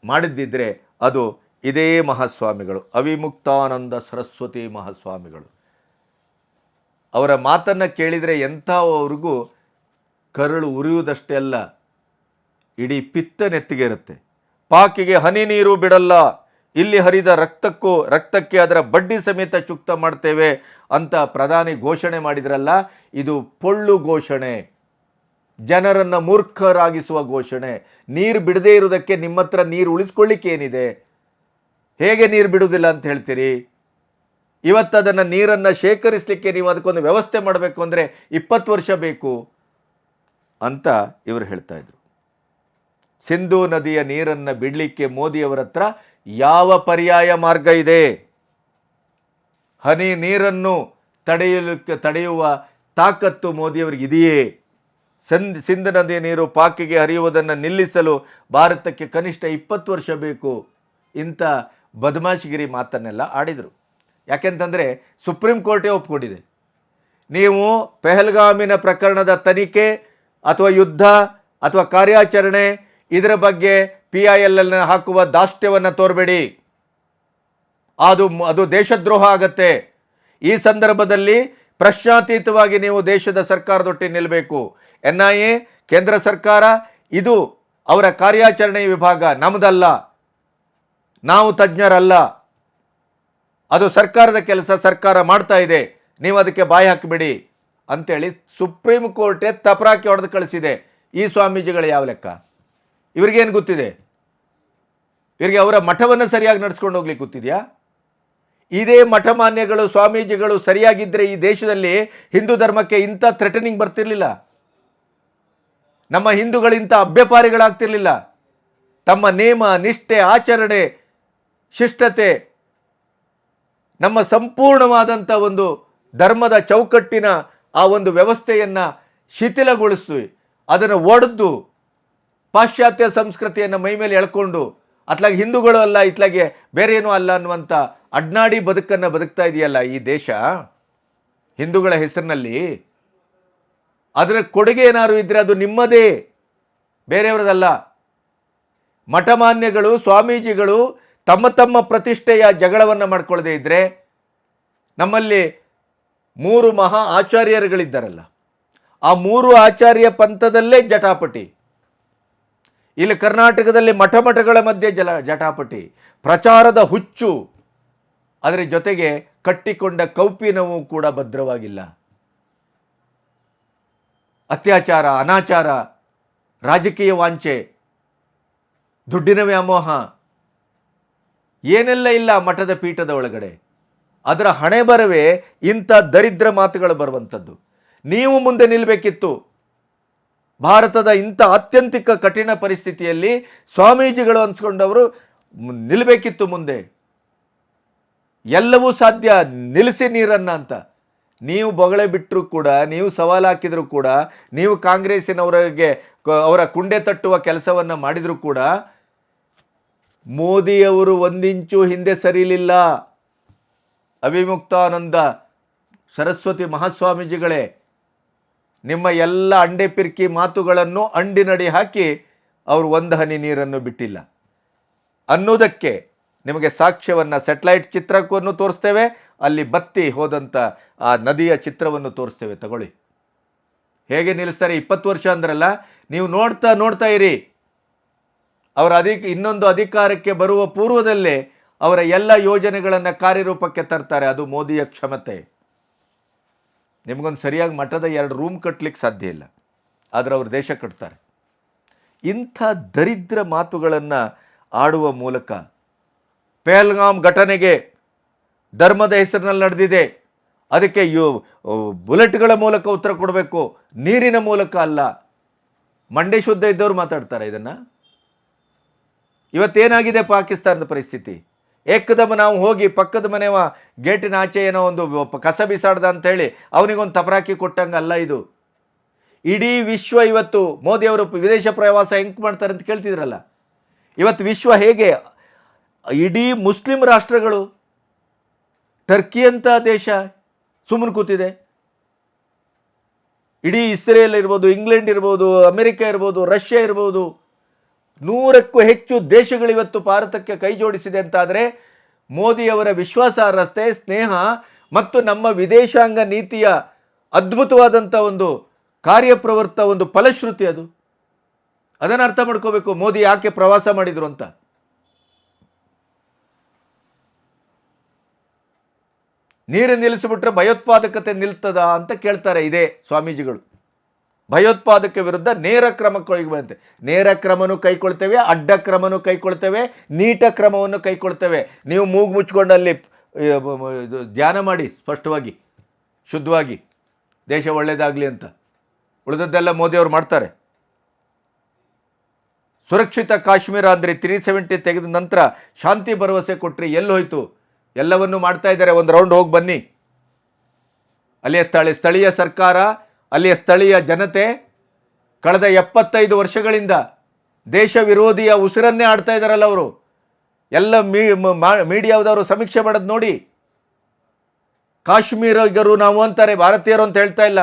[SPEAKER 1] ಮಾಡಿದ್ದಿದ್ರೆ ಅದು ಇದೇ ಮಹಾಸ್ವಾಮಿಗಳು, ಅವಿಮುಕ್ತಾನಂದ ಸರಸ್ವತಿ ಮಹಾಸ್ವಾಮಿಗಳು. ಅವರ ಮಾತನ್ನು ಕೇಳಿದರೆ ಎಂಥವ್ರಿಗೂ ಕರಳು ಉರಿಯುವುದಷ್ಟೇ ಅಲ್ಲ, ಇಡೀ ಪಿತ್ತ ನೆತ್ತಿಗೆ ಇರುತ್ತೆ. ಪಾಕಿಗೆ ಹನಿ ನೀರು ಬಿಡಲ್ಲ, ಇಲ್ಲಿ ಹರಿದ ರಕ್ತಕ್ಕೆ ಅದರ ಬಡ್ಡಿ ಸಮೇತ ಚುಕ್ತ ಮಾಡ್ತೇವೆ ಅಂತ ಪ್ರಧಾನಿ ಘೋಷಣೆ ಮಾಡಿದ್ರಲ್ಲ, ಇದು ಪೊಳ್ಳು ಘೋಷಣೆ, ಜನರನ್ನು ಮೂರ್ಖರಾಗಿಸುವ ಘೋಷಣೆ. ನೀರು ಬಿಡದೇ ಇರುವುದಕ್ಕೆ ನಿಮ್ಮ ಹತ್ರ ನೀರು ಉಳಿಸ್ಕೊಳ್ಳಿಕ್ಕೆ ಏನಿದೆ? ಹೇಗೆ ನೀರು ಬಿಡುವುದಿಲ್ಲ ಅಂತ ಹೇಳ್ತೀರಿ? ಇವತ್ತು ಅದನ್ನು ನೀರನ್ನು ಶೇಖರಿಸಲಿಕ್ಕೆ ನೀವು ಅದಕ್ಕೊಂದು ವ್ಯವಸ್ಥೆ ಮಾಡಬೇಕು ಅಂದರೆ 20 ವರ್ಷ ಬೇಕು ಅಂತ ಇವರು ಹೇಳ್ತಾ ಇದ್ರು. ಸಿಂಧೂ ನದಿಯ ನೀರನ್ನು ಬಿಡಲಿಕ್ಕೆ ಮೋದಿಯವರ ಹತ್ರ ಯಾವ ಪರ್ಯಾಯ ಮಾರ್ಗ ಇದೆ? ಹನಿ ನೀರನ್ನು ತಡೆಯುವ ತಾಕತ್ತು ಮೋದಿಯವರಿಗೆ ಇದೆಯೇ? ಸಿಂಧು ನದಿಯ ನೀರು ಪಾಕಿಗೆ ಹರಿಯುವುದನ್ನು ನಿಲ್ಲಿಸಲು ಭಾರತಕ್ಕೆ ಕನಿಷ್ಠ 20 ವರ್ಷ ಬೇಕು. ಇಂಥ ಬದಮಾಶಿಗಿರಿ ಮಾತನ್ನೆಲ್ಲ ಆಡಿದರು. ಯಾಕೆಂತಂದರೆ ಸುಪ್ರೀಂ ಕೋರ್ಟೇ ಒಪ್ಕೊಂಡಿದೆ, ನೀವು ಪೆಹಲ್ಗಾಮಿನ ಪ್ರಕರಣದ ತನಿಖೆ ಅಥವಾ ಯುದ್ಧ ಅಥವಾ ಕಾರ್ಯಾಚರಣೆ ಇದರ ಬಗ್ಗೆ PIL ಹಾಕುವ ದಾಷ್ಟ್ಯವನ್ನು ತೋರಬೇಡಿ, ಅದು ದೇಶದ್ರೋಹ ಆಗತ್ತೆ. ಈ ಸಂದರ್ಭದಲ್ಲಿ ಪ್ರಶ್ನಾತೀತವಾಗಿ ನೀವು ದೇಶದ ಸರ್ಕಾರದೊಟ್ಟಿಗೆ ನಿಲ್ಲಬೇಕು. NIA ಕೇಂದ್ರ ಸರ್ಕಾರ, ಇದು ಅವರ ಕಾರ್ಯಾಚರಣೆ ವಿಭಾಗ, ನಮ್ಮದಲ್ಲ, ನಾವು ತಜ್ಞರಲ್ಲ, ಅದು ಸರ್ಕಾರದ ಕೆಲಸ, ಸರ್ಕಾರ ಮಾಡ್ತಾ ಇದೆ, ನೀವು ಅದಕ್ಕೆ ಬಾಯಿ ಹಾಕಿಬಿಡಿ ಅಂತೇಳಿ ಸುಪ್ರೀಂ ಕೋರ್ಟೇ ತಪರಾಕಿ ಹೊಡೆದು ಕಳಿಸಿದೆ. ಈ ಸ್ವಾಮೀಜಿಗಳು ಯಾವ ಲೆಕ್ಕ? ಇವ್ರಿಗೇನು ಗೊತ್ತಿದೆ? ಇವರಿಗೆ ಅವರ ಮಠವನ್ನು ಸರಿಯಾಗಿ ನಡೆಸ್ಕೊಂಡು ಹೋಗ್ಲಿಕ್ಕೆ ಗೊತ್ತಿದೆಯಾ? ಇದೇ ಮಠಮಾನ್ಯಗಳು, ಸ್ವಾಮೀಜಿಗಳು ಸರಿಯಾಗಿದ್ದರೆ ಈ ದೇಶದಲ್ಲಿ ಹಿಂದೂ ಧರ್ಮಕ್ಕೆ ಇಂಥ ಥ್ರೆಟನಿಂಗ್ ಬರ್ತಿರ್ಲಿಲ್ಲ, ನಮ್ಮ ಹಿಂದೂಗಳಿಂಥ ಅಭ್ಯಪಾರಿಗಳಾಗ್ತಿರ್ಲಿಲ್ಲ. ತಮ್ಮ ನೇಮ ನಿಷ್ಠೆ, ಆಚರಣೆ, ಶಿಷ್ಟತೆ, ನಮ್ಮ ಸಂಪೂರ್ಣವಾದಂಥ ಒಂದು ಧರ್ಮದ ಚೌಕಟ್ಟಿನ ಆ ಒಂದು ವ್ಯವಸ್ಥೆಯನ್ನು ಶಿಥಿಲಗೊಳಿಸಿ ಅದನ್ನು ಒಡೆದು ಪಾಶ್ಚಾತ್ಯ ಸಂಸ್ಕೃತಿಯನ್ನು ಮೈಮೇಲೆ ಎಳ್ಕೊಂಡು ಅತ್ಲಾಗೆ ಹಿಂದೂಗಳು ಅಲ್ಲ, ಇತ್ಲಾಗೆ ಬೇರೆ ಏನೂ ಅಲ್ಲ ಅನ್ನುವಂಥ ಅಡ್ನಾಡಿ ಬದುಕನ್ನು ಬದುಕ್ತಾ ಇದೆಯಲ್ಲ ಈ ದೇಶ ಹಿಂದೂಗಳ ಹೆಸರಿನಲ್ಲಿ. ಅದರ ಕೊಡುಗೆ ಏನಾದ್ರು ಇದ್ದರೆ ಅದು ನಿಮ್ಮದೇ, ಬೇರೆಯವರದಲ್ಲ. ಮಠಮಾನ್ಯಗಳು, ಸ್ವಾಮೀಜಿಗಳು ತಮ್ಮ ತಮ್ಮ ಪ್ರತಿಷ್ಠೆಯ ಜಗಳವನ್ನು ಮಾಡ್ಕೊಳ್ಳದೆ ಇದ್ದರೆ, ನಮ್ಮಲ್ಲಿ 3 ಮಹಾ ಆಚಾರ್ಯರುಗಳಿದ್ದಾರಲ್ಲ, ಆ 3 ಆಚಾರ್ಯ ಪಂಥದಲ್ಲೇ ಜಟಾಪಟಿ. ಇಲ್ಲಿ ಕರ್ನಾಟಕದಲ್ಲಿ ಮಠಗಳ ಮಧ್ಯೆ ಜಟಾಪಟಿ, ಪ್ರಚಾರದ ಹುಚ್ಚು, ಅದರ ಜೊತೆಗೆ ಕಟ್ಟಿಕೊಂಡ ಕೌಪಿನವೂ ಕೂಡ ಭದ್ರವಾಗಿಲ್ಲ. ಅತ್ಯಾಚಾರ, ಅನಾಚಾರ, ರಾಜಕೀಯ ವಾಂಛೆ, ದುಡ್ಡಿನ ವ್ಯಾಮೋಹ, ಏನೆಲ್ಲ ಇಲ್ಲ ಮಠದ ಪೀಠದ ಒಳಗಡೆ. ಅದರ ಹಣೆ ಬರವೇ ಇಂಥ ದರಿದ್ರ ಮಾತುಗಳು ಬರುವಂಥದ್ದು. ನೀವು ಮುಂದೆ ನಿಲ್ಲಬೇಕಿತ್ತು. ಭಾರತದ ಇಂಥ ಅತ್ಯಂತಿಕ ಕಠಿಣ ಪರಿಸ್ಥಿತಿಯಲ್ಲಿ ಸ್ವಾಮೀಜಿಗಳು ಅನ್ಸ್ಕೊಂಡವರು ನಿಲ್ಲಬೇಕಿತ್ತು ಮುಂದೆ. ಎಲ್ಲವೂ ಸಾಧ್ಯ, ನಿಲ್ಲಿಸಿ ನೀರನ್ನು ಅಂತ. ನೀವು ಬೊಗಳೆ ಬಿಟ್ಟರೂ ಕೂಡ, ನೀವು ಸವಾಲು ಹಾಕಿದರೂ ಕೂಡ, ನೀವು ಕಾಂಗ್ರೆಸ್ಸಿನವರಿಗೆ ಅವರ ಕುಂಡೆ ತಟ್ಟುವ ಕೆಲಸವನ್ನು ಮಾಡಿದರೂ ಕೂಡ ಮೋದಿಯವರು 1 ಇಂಚು ಹಿಂದೆ ಸರಿಲಿಲ್ಲ. ಅವಿಮುಕ್ತಾನಂದ ಸರಸ್ವತಿ ಮಹಾಸ್ವಾಮೀಜಿಗಳೇ, ನಿಮ್ಮ ಎಲ್ಲ ಅಂಡೆ ಪಿರ್ಕಿ ಮಾತುಗಳನ್ನು ಅಂಡಿನಡಿ ಹಾಕಿ ಅವರು 1 ಹನಿ ನೀರನ್ನು ಬಿಟ್ಟಿಲ್ಲ ಅನ್ನೋದಕ್ಕೆ ನಿಮಗೆ ಸಾಕ್ಷ್ಯವನ್ನು, ಸ್ಯಾಟಲೈಟ್ ಚಿತ್ರವನ್ನು ತೋರಿಸ್ತೇವೆ, ಅಲ್ಲಿ ಬತ್ತಿ ಹೋದಂಥ ಆ ನದಿಯ ಚಿತ್ರವನ್ನು ತೋರಿಸ್ತೇವೆ, ತಗೊಳ್ಳಿ. ಹೇಗೆ ನಿಲ್ಲಿಸ್ತಾರೆ? 20 ವರ್ಷ ಅಂದ್ರಲ್ಲ, ನೀವು ನೋಡ್ತಾ ಇರಿ. ಅವರ ಇನ್ನೊಂದು ಅಧಿಕಾರಕ್ಕೆ ಬರುವ ಪೂರ್ವದಲ್ಲೇ ಅವರ ಎಲ್ಲ ಯೋಜನೆಗಳನ್ನು ಕಾರ್ಯರೂಪಕ್ಕೆ ತರ್ತಾರೆ. ಅದು ಮೋದಿಯ ಕ್ಷಮತೆ. ನಿಮಗೊಂದು ಸರಿಯಾಗಿ ಮಠದ 2 ರೂಮ್ ಕಟ್ಟಲಿಕ್ಕೆ ಸಾಧ್ಯ ಇಲ್ಲ, ಆದರೆ ಅವರು ದೇಶ ಕಟ್ತಾರೆ. ಇಂಥ ದರಿದ್ರ ಮಾತುಗಳನ್ನು ಆಡುವ ಮೂಲಕ ಪೆಹಲ್ಗಾಮ್ ಘಟನೆಗೆ ಧರ್ಮದ ಹೆಸರಿನಲ್ಲಿ ನಡೆದಿದೆ, ಅದಕ್ಕೆ ಬುಲೆಟ್ಗಳ ಮೂಲಕ ಉತ್ತರ ಕೊಡಬೇಕು, ನೀರಿನ ಮೂಲಕ ಅಲ್ಲ. ಮಂಡೆ ಶುದ್ಧ ಇದ್ದವರು ಮಾತಾಡ್ತಾರೆ ಇದನ್ನು. ಇವತ್ತೇನಾಗಿದೆ ಪಾಕಿಸ್ತಾನದ ಪರಿಸ್ಥಿತಿ? ಏಕದಮ್ ನಾವು ಹೋಗಿ ಪಕ್ಕದ ಮನೆಯ ಗೇಟಿನ ಆಚೆ ಏನೋ ಒಂದು ಕಸ ಬಿಸಾಡ್ದ ಅಂತೇಳಿ ಅವನಿಗೊಂದು ತಪರಾಕಿ ಕೊಟ್ಟಂಗಲ್ಲ ಇದು. ಇಡೀ ವಿಶ್ವ ಇವತ್ತು ಮೋದಿಯವರು ವಿದೇಶ ಪ್ರವಾಸ ಹೆಂಗೆ ಮಾಡ್ತಾರೆ ಅಂತ ಕೇಳ್ತಿದ್ರಲ್ಲ, ಇವತ್ತು ವಿಶ್ವ ಹೇಗೆ, ಇಡೀ ಮುಸ್ಲಿಂ ರಾಷ್ಟ್ರಗಳು, ಟರ್ಕಿ ಅಂತ ದೇಶ ಸುಮ್ಮನೆ ಕೂತಿದೆ. ಇಡೀ ಇಸ್ರೇಲ್ ಇರ್ಬೋದು, ಇಂಗ್ಲೆಂಡ್ ಇರ್ಬೋದು, ಅಮೆರಿಕ ಇರ್ಬೋದು, ರಷ್ಯಾ ಇರ್ಬೋದು, 100ಕ್ಕೂ ಹೆಚ್ಚು ದೇಶಗಳಿವತ್ತು ಭಾರತಕ್ಕೆ ಕೈ ಜೋಡಿಸಿದೆ ಅಂತಾದರೆ ಮೋದಿಯವರ ವಿಶ್ವಾಸಾರ್ಹತೆ, ಸ್ನೇಹ ಮತ್ತು ನಮ್ಮ ವಿದೇಶಾಂಗ ನೀತಿಯ ಅದ್ಭುತವಾದಂಥ ಒಂದು ಕಾರ್ಯಪ್ರವೃತ್ತ, ಒಂದು ಫಲಶ್ರುತಿ ಅದು. ಅದನ್ನು ಅರ್ಥ ಮಾಡ್ಕೋಬೇಕು ಮೋದಿ ಯಾಕೆ ಪ್ರವಾಸ ಮಾಡಿದರು ಅಂತ. ನೀರು ನಿಲ್ಲಿಸಿಬಿಟ್ರೆ ಭಯೋತ್ಪಾದಕತೆ ನಿಲ್ತದ ಅಂತ ಕೇಳ್ತಾರೆ ಇದೇ ಸ್ವಾಮೀಜಿಗಳು. ಭಯೋತ್ಪಾದಕ ವಿರುದ್ಧ ನೇರ ಕ್ರಮ ಕೈಗೊಳ್ಳುತ್ತೆ. ನೇರ ಕ್ರಮನೂ ಕೈಗೊಳ್ತೇವೆ, ಅಡ್ಡ ಕ್ರಮನೂ ಕೈಗೊಳ್ತೇವೆ, ನೀಟ ಕ್ರಮವನ್ನು ಕೈಗೊಳ್ತೇವೆ. ನೀವು ಮೂಗು ಮುಚ್ಕೊಂಡು ಅಲ್ಲಿ ಧ್ಯಾನ ಮಾಡಿ ಸ್ಪಷ್ಟವಾಗಿ, ಶುದ್ಧವಾಗಿ, ದೇಶ ಒಳ್ಳೆಯದಾಗಲಿ ಅಂತ. ಉಳಿದದ್ದೆಲ್ಲ ಮೋದಿಯವರು ಮಾಡ್ತಾರೆ. ಸುರಕ್ಷಿತ ಕಾಶ್ಮೀರ ಅಂದರೆ 370 ತೆಗೆದ ನಂತರ ಶಾಂತಿ ಭರವಸೆ ಕೊಟ್ಟರೆ ಎಲ್ಲಿ ಹೋಯ್ತು? ಎಲ್ಲವನ್ನೂ ಮಾಡ್ತಾ ಇದ್ದಾರೆ. ಒಂದು ರೌಂಡ್ ಹೋಗಿ ಬನ್ನಿ. ಅಲ್ಲಿಯ ಸ್ಥಳೀಯ ಸರ್ಕಾರ, ಅಲ್ಲಿಯ ಸ್ಥಳೀಯ ಜನತೆ ಕಳೆದ 75 ವರ್ಷಗಳಿಂದ ದೇಶ ವಿರೋಧಿಯ ಉಸಿರನ್ನೇ ಆಡ್ತಾ ಇದ್ದಾರಲ್ಲ ಅವರು. ಎಲ್ಲ ಮೀಡಿಯಾದವರು ಸಮೀಕ್ಷೆ ಮಾಡೋದು ನೋಡಿ. ಕಾಶ್ಮೀರಿಗರು ನಾವು ಅಂತಾರೆ, ಭಾರತೀಯರು ಅಂತ ಹೇಳ್ತಾ ಇಲ್ಲ.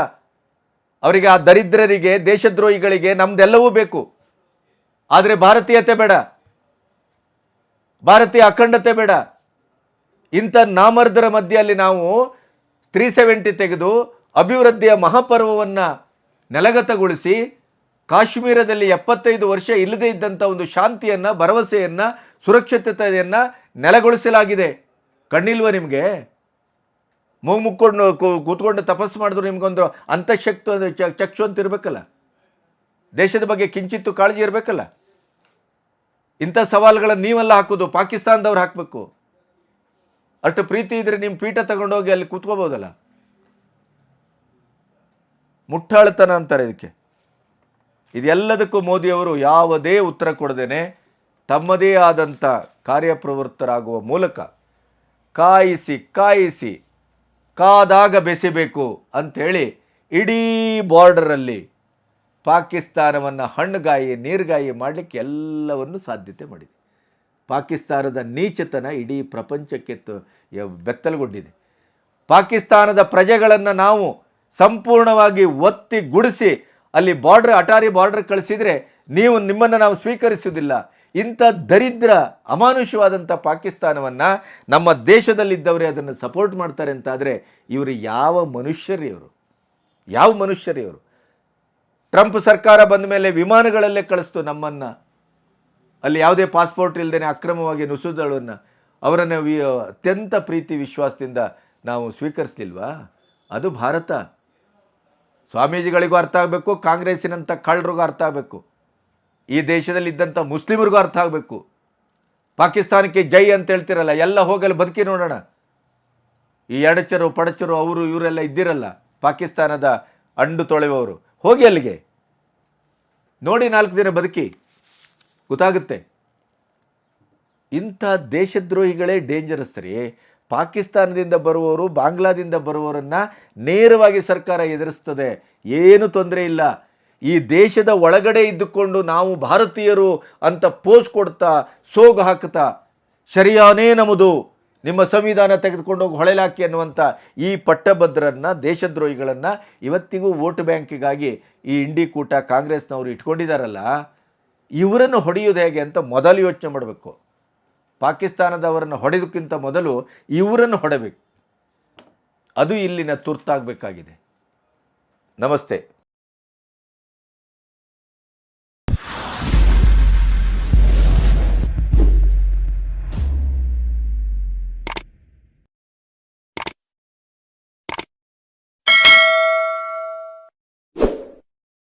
[SPEAKER 1] ಅವರಿಗೆ ಆ ದರಿದ್ರರಿಗೆ, ದೇಶದ್ರೋಹಿಗಳಿಗೆ ನಮ್ದೆಲ್ಲವೂ ಬೇಕು. ಆದರೆ ಭಾರತೀಯತೆ ಬೇಡ, ಭಾರತೀಯ ಅಖಂಡತೆ ಬೇಡ. ಇಂಥ ನಾಮರ್ದರ ಮಧ್ಯೆಯಲ್ಲಿ ನಾವು 370 ತೆಗೆದು ಅಭಿವೃದ್ಧಿಯ ಮಹಾಪರ್ವವನ್ನು ನೆಲಗತಗೊಳಿಸಿ ಕಾಶ್ಮೀರದಲ್ಲಿ 75 ವರ್ಷ ಇಲ್ಲದೇ ಇದ್ದಂಥ ಒಂದು ಶಾಂತಿಯನ್ನು, ಭರವಸೆಯನ್ನು, ಸುರಕ್ಷಿತತೆಯನ್ನು ನೆಲೆಗೊಳಿಸಲಾಗಿದೆ. ಕಣ್ಣಿಲ್ವ ನಿಮಗೆ? ಮುಕ್ಕೊಂಡು ಕೂತ್ಕೊಂಡು ತಪಸ್ಸು ಮಾಡಿದ್ರು ನಿಮ್ಗೊಂದು ಅಂತಃಶಕ್ತಿ ಚಕ್ಷು ಅಂತ ಇರಬೇಕಲ್ಲ. ದೇಶದ ಬಗ್ಗೆ ಕಿಂಚಿತ್ತು ಕಾಳಜಿ ಇರಬೇಕಲ್ಲ. ಇಂಥ ಸವಾಲುಗಳನ್ನು ನೀವೆಲ್ಲ ಹಾಕೋದು, ಪಾಕಿಸ್ತಾನದವ್ರು ಹಾಕಬೇಕು. ಅಷ್ಟು ಪ್ರೀತಿ ಇದ್ರೆ ನಿಮ್ಮ ಪೀಠ ತಗೊಂಡೋಗಿ ಅಲ್ಲಿ ಕೂತ್ಕೋಬೋದಲ್ಲ. ಮುಟ್ಟಾಳತನ ಅಂತಾರೆ ಇದಕ್ಕೆ. ಇದೆಲ್ಲದಕ್ಕೂ ಮೋದಿಯವರು ಯಾವುದೇ ಉತ್ತರ ಕೊಡದೇನೆ ತಮ್ಮದೇ ಆದಂಥ ಕಾರ್ಯಪ್ರವೃತ್ತರಾಗುವ ಮೂಲಕ ಕಾಯಿಸಿ ಕಾದಾಗ ಬೆಸಿಬೇಕು ಅಂಥೇಳಿ ಇಡೀ ಬಾರ್ಡರಲ್ಲಿ ಪಾಕಿಸ್ತಾನವನ್ನು ಹಣ್ಣುಗಾಯಿ ನೀರುಗಾಯಿ ಮಾಡಲಿಕ್ಕೆ ಎಲ್ಲವನ್ನು ಸಾಧ್ಯತೆ ಮಾಡಿದೆ. ಪಾಕಿಸ್ತಾನದ ನೀಚತನ ಇಡೀ ಪ್ರಪಂಚಕ್ಕೆ ಬೆತ್ತಲಗೊಂಡಿದೆ. ಪಾಕಿಸ್ತಾನದ ಪ್ರಜೆಗಳನ್ನು ನಾವು ಸಂಪೂರ್ಣವಾಗಿ ಒತ್ತಿಗುಡಿಸಿ ಅಲ್ಲಿ ಅಟಾರಿ ಬಾರ್ಡರ್ ಕಳಿಸಿದರೆ ನಿಮ್ಮನ್ನು ನಾವು ಸ್ವೀಕರಿಸುವುದಿಲ್ಲ. ಇಂಥ ದರಿದ್ರ ಅಮಾನುಷವಾದಂಥ ಪಾಕಿಸ್ತಾನವನ್ನು ನಮ್ಮ ದೇಶದಲ್ಲಿದ್ದವರೇ ಅದನ್ನು ಸಪೋರ್ಟ್ ಮಾಡ್ತಾರೆ ಅಂತಾದರೆ ಇವರು ಯಾವ ಮನುಷ್ಯರು? ಟ್ರಂಪ್ ಸರ್ಕಾರ ಬಂದ ಮೇಲೆ ವಿಮಾನಗಳಲ್ಲೇ ಕಳಿಸ್ತು ನಮ್ಮನ್ನು. ಅಲ್ಲಿ ಯಾವುದೇ ಪಾಸ್ಪೋರ್ಟ್ ಇಲ್ಲದೇ ಅಕ್ರಮವಾಗಿ ನುಸುಳನ್ನು ಅವರನ್ನು ಅತ್ಯಂತ ಪ್ರೀತಿ ವಿಶ್ವಾಸದಿಂದ ನಾವು ಸ್ವೀಕರಿಸಲಿಲ್ವಾ? ಅದು ಭಾರತ. ಸ್ವಾಮೀಜಿಗಳಿಗೂ ಅರ್ಥ ಆಗಬೇಕು, ಕಾಂಗ್ರೆಸ್ಸಿನಂಥ ಕಳ್ಳರಿಗೂ ಅರ್ಥ ಆಗಬೇಕು, ಈ ದೇಶದಲ್ಲಿದ್ದಂಥ ಮುಸ್ಲಿಮರಿಗೂ ಅರ್ಥ ಆಗಬೇಕು. ಪಾಕಿಸ್ತಾನಕ್ಕೆ ಜೈ ಅಂತ ಹೇಳ್ತಿರಲ್ಲ, ಎಲ್ಲ ಹೋಗಲು ಬದುಕಿ ನೋಡೋಣ. ಈ ಎಡಚರು ಪಡಚರು ಅವರು ಇವರೆಲ್ಲ ಇದ್ದಿರಲ್ಲ, ಪಾಕಿಸ್ತಾನದ ಅಂಡು ತೊಳೆಯುವವರು. ಹೋಗಿ ಅಲ್ಲಿಗೆ ನೋಡಿ, 4 ದಿನ ಬದುಕಿ ಗೊತ್ತಾಗುತ್ತೆ. ಇಂಥ ದೇಶದ್ರೋಹಿಗಳೇ ಡೇಂಜರಸ್ ರೀ. ಪಾಕಿಸ್ತಾನದಿಂದ ಬರುವವರು, ಬಾಂಗ್ಲಾದಿಂದ ಬರುವವರನ್ನು ನೇರವಾಗಿ ಸರ್ಕಾರ ಎದುರಿಸ್ತದೆ, ಏನು ತೊಂದರೆ ಇಲ್ಲ. ಈ ದೇಶದ ಒಳಗಡೆ ಇದ್ದುಕೊಂಡು ನಾವು ಭಾರತೀಯರು ಅಂತ ಪೋಸ್ ಕೊಡ್ತಾ ಸೋಗು ಹಾಕ್ತಾ ಶರಿಯಾನೇ ನಮ್ಮದು, ನಿಮ್ಮ ಸಂವಿಧಾನ ತೆಗೆದುಕೊಂಡು ಹೋಗಿ ಹೊಳೆಲಾಕಿ ಅನ್ನುವಂಥ ಈ ಪಟ್ಟಭದ್ರನ್ನು, ದೇಶದ್ರೋಹಿಗಳನ್ನು ಇವತ್ತಿಗೂ ವೋಟ್ ಬ್ಯಾಂಕಿಗಾಗಿ ಈ ಇಂಡಿ ಕೂಟ ಕಾಂಗ್ರೆಸ್ನವರು ಇಟ್ಕೊಂಡಿದ್ದಾರಲ್ಲ, ಇವರನ್ನು ಹೊಡೆಯೋದು ಹೇಗೆ ಅಂತ ಮೊದಲು ಯೋಚನೆ ಮಾಡಬೇಕು. ಪಾಕಿಸ್ತಾನದವರನ್ನು ಹೊಡೆದಕ್ಕಿಂತ ಮೊದಲು ಇವರನ್ನು ಹೊಡೆಬೇಕು. ಅದು ಇಲ್ಲಿನ ತುರ್ತಾಗಬೇಕಾಗಿದೆ. ನಮಸ್ತೆ.